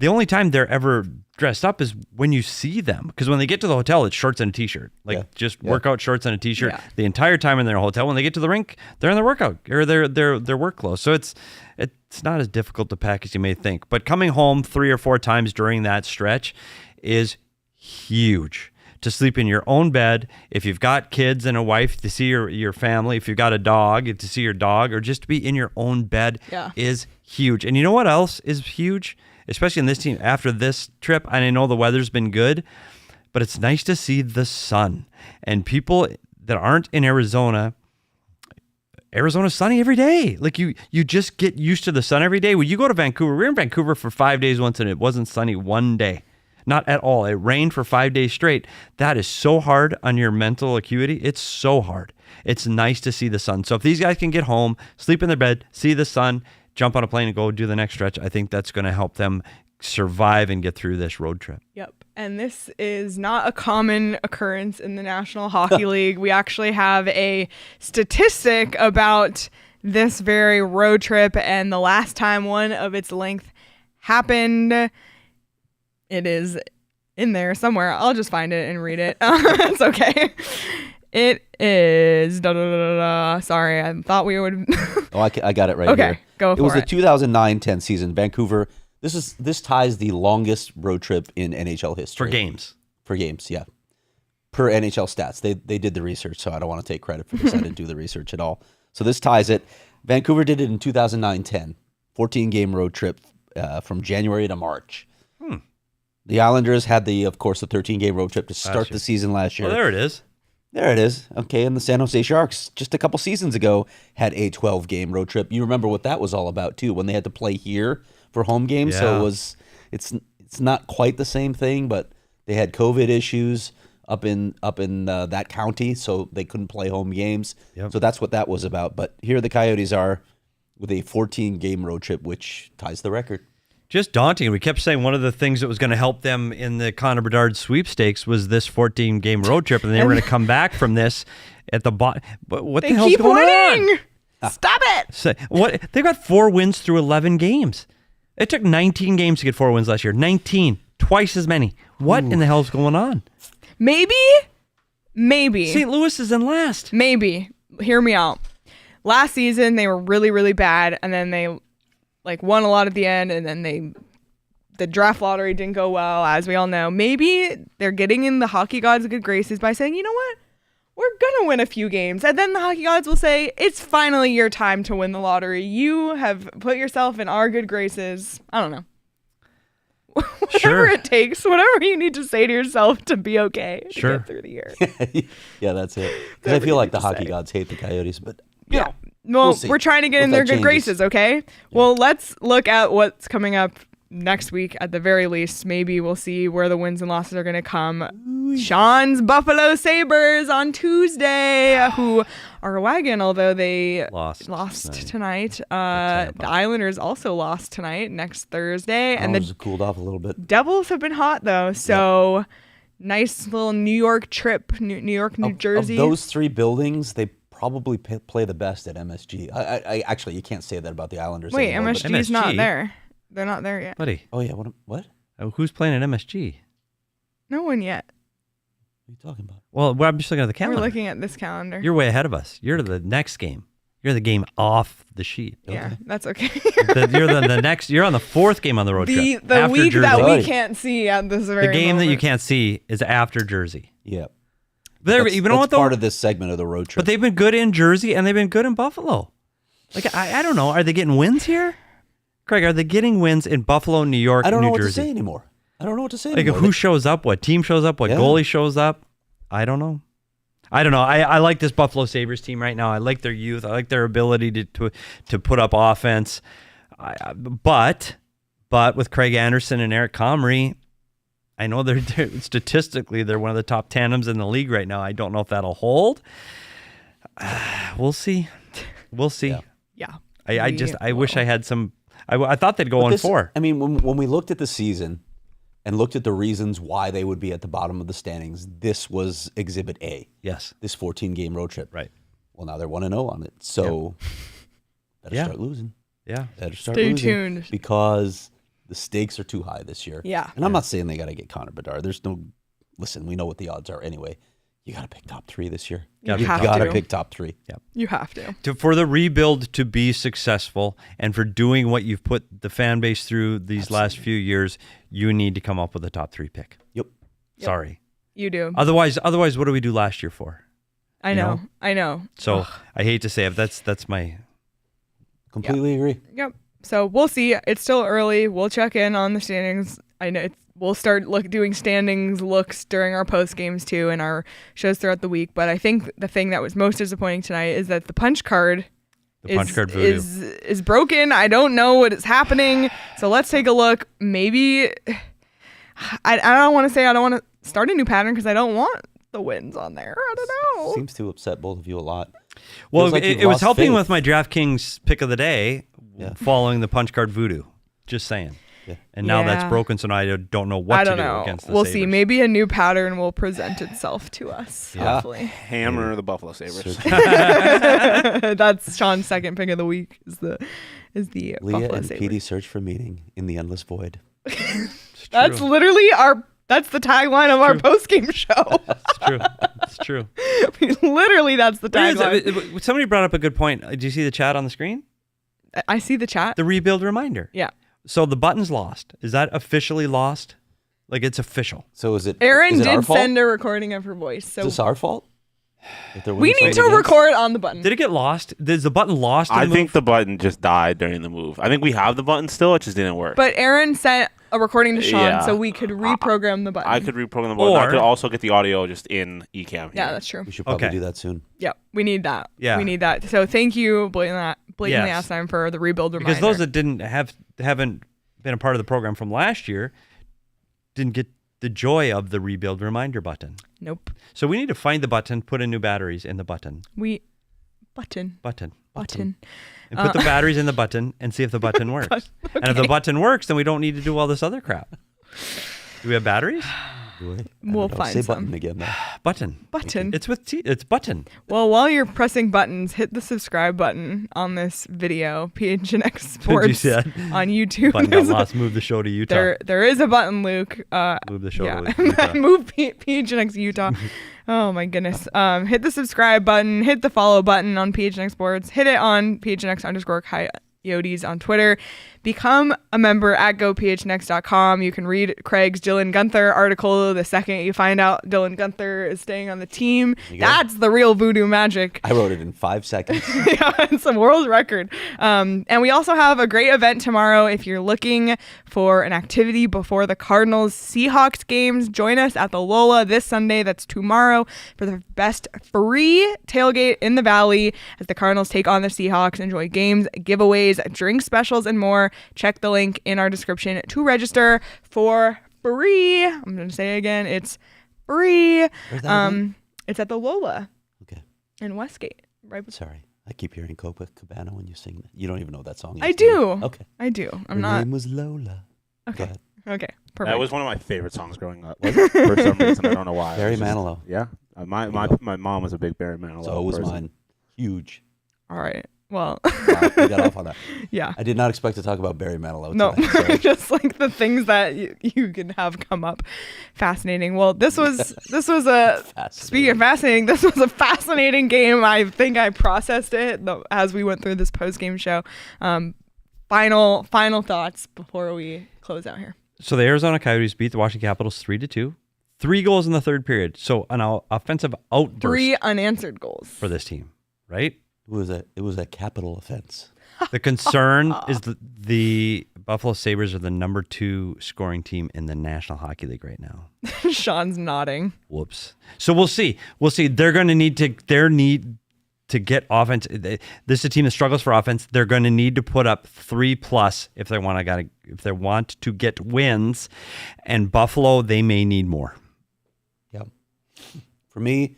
the only time they're ever dressed up is when you see them. Because when they get to the hotel, it's shorts and a t-shirt. Just workout shorts and a t-shirt the entire time in their hotel. When they get to the rink, they're in their workout or their work clothes. So it's not as difficult to pack as you may think. But coming home 3 or 4 times during that stretch is huge. To sleep in your own bed, if you've got kids and a wife, to see your family, if you've got a dog, to see your dog, or just to be in your own bed is huge. And you know what else is huge? Especially in this team, after this trip, and I know the weather's been good, but it's nice to see the sun. And people that aren't in Arizona's sunny every day. Like you just get used to the sun every day. When you go to Vancouver, we were in Vancouver for 5 days once and it wasn't sunny one day. Not at all. It rained for 5 days straight. That is so hard on your mental acuity. It's so hard. It's nice to see the sun. So if these guys can get home, sleep in their bed, see the sun, jump on a plane and go do the next stretch, I think that's going to help them survive and get through this road trip. Yep. And this is not a common occurrence in the National Hockey League. We actually have a statistic about this very road trip, and the last time one of its length happened, it is in there somewhere. I'll just find it and read it. It's okay. It is... Sorry, I thought we would... Oh, I got it right here. Okay, go for it. It was the 2009-10 season. Vancouver... This ties the longest road trip in NHL history. For games. For games, yeah. Per NHL stats. They did the research, so I don't want to take credit for this. I didn't do the research at all. So this ties it. Vancouver did it in 2009-10. 14-game road trip from January to March. The Islanders had, of course, the 13-game road trip to start the season last year. Well, there it is. There it is. Okay, and the San Jose Sharks, just a couple seasons ago, had a 12-game road trip. You remember what that was all about, too, when they had to play here for home games. Yeah. So it's not quite the same thing, but they had COVID issues up in that county, so they couldn't play home games. Yep. So that's what that was about. But here the Coyotes are with a 14-game road trip, which ties the record. Just daunting. We kept saying one of the things that was going to help them in the Connor Bedard sweepstakes was this 14-game road trip, and they were going to come back from this at the bottom. What the hell's going on? Stop it! So, what? They've got 4 wins through 11 games. It took 19 games to get 4 wins last year. 19. Twice as many. What in the hell's going on? Maybe. St. Louis is in last. Maybe. Hear me out. Last season, they were really, really bad, and then they won a lot at the end, and then the draft lottery didn't go well, as we all know. Maybe they're getting in the hockey gods' good graces by saying, you know what? We're going to win a few games. And then the hockey gods will say, it's finally your time to win the lottery. You have put yourself in our good graces. I don't know. Whatever it takes, whatever you need to say to yourself to be okay to get through the year. Yeah, that's it. Because I feel like the hockey gods hate the Coyotes, but yeah. Well, we're trying to get in their good graces, okay? Yeah. Well, let's look at what's coming up next week at the very least. Maybe we'll see where the wins and losses are going to come. Sean's Buffalo Sabres on Tuesday, who are a wagon, although they lost tonight. The Islanders also lost tonight, next Thursday. And the cooled off a little bit. Devils have been hot, though, so nice little New York trip, New York, New Jersey. Of those 3 buildings, they probably play the best at MSG. I actually, you can't say that about the Islanders. Wait, anymore, MSG's not there. They're not there yet. Buddy. Oh, yeah. What? Who's playing at MSG? No one yet. What are you talking about? Well, I'm just looking at the calendar. We're looking at this calendar. You're way ahead of us. You're to the next game. You're the game off the sheet. Yeah, that's okay. You're the next. You're on the 4th game on the road trip. The week Jersey. That we can't see at this very The game moment. that you can't see is after Jersey. Yeah. But you know what, though? Part of this segment of the road trip. But they've been good in Jersey and they've been good in Buffalo. Like I don't know. Are they getting wins here? Craig, are they getting wins in Buffalo, New York, I don't know New what Jersey? to say anymore. Like who shows up, what team shows up, what goalie shows up? I don't know. I like this Buffalo Sabres team right now. I like their youth. I like their ability to put up offense. But with Craig Anderson and Eric Comrie, I know they're statistically they're one of the top tandems in the league right now. I don't know if that'll hold. We'll see. Yeah. I wish I had some. I thought they'd go on 4. I mean, when we looked at the season and looked at the reasons why they would be at the bottom of the standings, this was Exhibit A. Yes. This 14-game road trip. Right. Well, now they're 1-0 on it. So better start losing. Yeah. Better start losing. Stay tuned. Because the stakes are too high this year. Yeah. And I'm not saying they got to get Connor Bedard. There's no... Listen, we know what the odds are anyway. You got to pick top 3 this year. You You have got to. to pick top 3. Yep. You have to. For the rebuild to be successful and for doing what you've put the fan base through these last few years, you need to come up with a top 3 pick. Yep. Sorry. You do. Otherwise, what do we do last year for? I know. I know. So I hate to say it, that's my... Completely agree. Yep. So we'll see. It's still early. We'll check in on the standings. I know we'll start doing standings looks during our post games too and our shows throughout the week. But I think the thing that was most disappointing tonight is that the punch card Voodoo is broken. I don't know what is happening. So let's take a look. Maybe I don't want to say I don't want to start a new pattern because I don't want the wins on there. I don't know. Seems to upset both of you a lot. Well, Feels like you've it was lost helping faith. with my DraftKings pick of the day following the punch card Voodoo. Just saying. Yeah. And now that's Yeah. broken, so now I don't know what I to don't do know. against the We'll Sabres. see. Maybe a new pattern will present itself to us. Yeah. Hopefully. Hammer the Buffalo Sabres. That's Sean's second pick of the week. Is the Leah Buffalo and Sabres. Petey search for meaning in the endless void. It's That's true. literally that's the tagline of our post game show. It's true. It's true. Literally, that's the tagline. Somebody brought up a good point. Do you see the chat on the screen? I see the chat. The rebuild reminder. Yeah. So the button's lost. Is that officially lost? Like it's official. So is it? Erin is it our did fault? send a recording of her voice, so Is this our fault? That they're we winning need so to many games? record on the button. Did it get lost? Is the button lost? in I the think move? the button just died during the move. I think we have the button still. It just didn't work. But Erin sent a recording to Sean, Yeah. so we could reprogram the button. I could reprogram the button. I Or- could also get the audio just in Ecamm. Here. Yeah, that's true. We should probably Okay. do that soon. Yeah, we need that. Yeah. We need that. So thank you, blatantly Yes. asked time for the rebuild reminder. Because those that haven't been a part of the program from last year didn't get the joy of the rebuild reminder button. Nope. So we need to find the button, put in new batteries in the button. Button. And put the batteries in the button and see if the button works. And if the button works, then we don't need to do all this other crap. Do we have batteries? Do we? I don't We'll know. find Say some. button again. Though. Button. Button. It's with T. It's button. Well, while you're pressing buttons, hit the subscribe button on this video, PHNX Sports said. on YouTube. Button got lost. Move the show to Utah. There is a button, Luke. Move the show Yeah, to Utah. move PHNX Utah. Oh my goodness. Hit the subscribe button. Hit the follow button on PHNX Sports. Hit it on PHNX_Coyotes on Twitter. Become a member at gophnx.com. You can read Craig's Dylan Guenther article the second you find out Dylan Guenther is staying on the team. you go. That's the real voodoo magic. I wrote it in 5 seconds. Yeah, it's a world record. And we also have a great event tomorrow. If you're looking for an activity before the Cardinals Seahawks games, join us at the Lola this Sunday. That's tomorrow for the best free tailgate in the Valley as the Cardinals take on the Seahawks. Enjoy games, giveaways, drink specials, and more. Check the link in our description to register for free. I'm going to say it again. It's free. Where's that again? It's at the Lola Okay. in Westgate. Right. Sorry. I keep hearing Copacabana when you sing that. You don't even know that song. I is, do. you? Okay. I do. I'm Her not. name was Lola. Go Okay. ahead. Okay. Perfect. That was one of my favorite songs growing up. For some reason, I don't know why. Barry It was just- Manilow. Yeah. My mom was a big Barry Manilow. So was person. mine. Huge. All right. Well, Wow, we got off on that. yeah. I did not expect to talk about Barry Manilow No, tonight. Sorry. just like the things that you can have come up. Fascinating. Well, this was a speaking of fascinating, this was a fascinating game. I think I processed it as we went through this post game show. Final thoughts before we close out here. So the Arizona Coyotes beat the Washington Capitals 3-2. 3 goals in the third period. So an offensive outburst 3 unanswered goals for this team, right? It was a capital offense. The concern is the Buffalo Sabres are the number 2 scoring team in the National Hockey League right now. Sean's nodding. Whoops. So we'll see. They're going to need to get offense. This is a team that struggles for offense. They're going to need to put up 3+ if they want to get wins. And Buffalo, they may need more. Yeah. For me,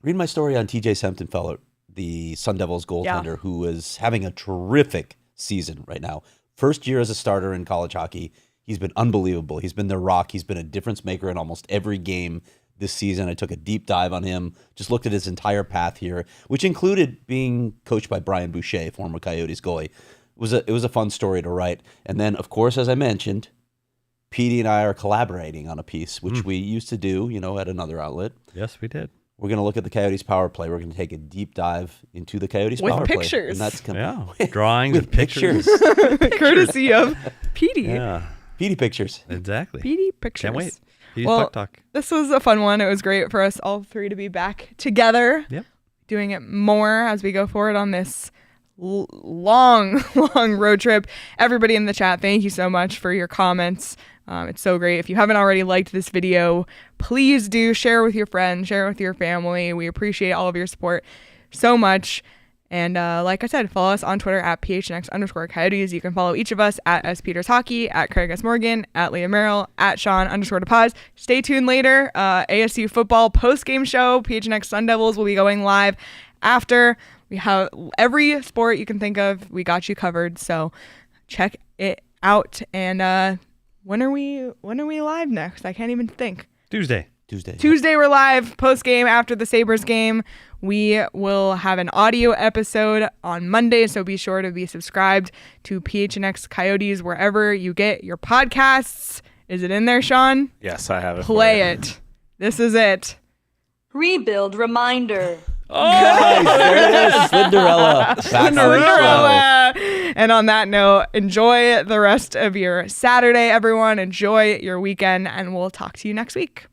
read my story on TJ Semptimphelter, the Sun Devils goaltender, who is having a terrific season right now. First year as a starter in college hockey. He's been unbelievable. He's been their rock. He's been a difference maker in almost every game this season. I took a deep dive on him, just looked at his entire path here, which included being coached by Brian Boucher, former Coyotes goalie. It was a fun story to write. And then, of course, as I mentioned, Petey and I are collaborating on a piece, which we used to do, at another outlet. Yes, we did. We're going to look at the Coyotes power play. We're going to take a deep dive into the Coyotes With power pictures. play. And that's Drawings with and pictures. Courtesy of Petey. Yeah, Petey pictures. exactly. Petey Pictures. Can't wait. Petey's Well, Puck Talk. This was a fun one. It was great for us all three to be back together. Yep. Doing it more as we go forward on this long road trip. Everybody in the chat, thank you so much for your comments. It's so great. If you haven't already liked this video, please do share with your friends, share with your family. We appreciate all of your support so much. And like I said, follow us on Twitter at PHNX_Coyotes. You can follow each of us at SPetersHockey, at Craig S. Morgan, at Leah Merrill, at Sean_DePaz. Stay tuned later. ASU football post-game show. PHNX Sun Devils will be going live after. We have every sport you can think of. We got you covered. So check it out. And when are we live next? I can't even think. Tuesday We're live post-game after the Sabres game. We will have an audio episode on Monday, so be sure to be subscribed to PHNX Coyotes wherever you get your podcasts. Is it in there, Sean? Yes, I have it. Play it. This is it. Rebuild reminder. Oh, nice. There it is. Cinderella. Back on the show. Cinderella. And on that note, enjoy the rest of your Saturday, everyone. Enjoy your weekend, and we'll talk to you next week.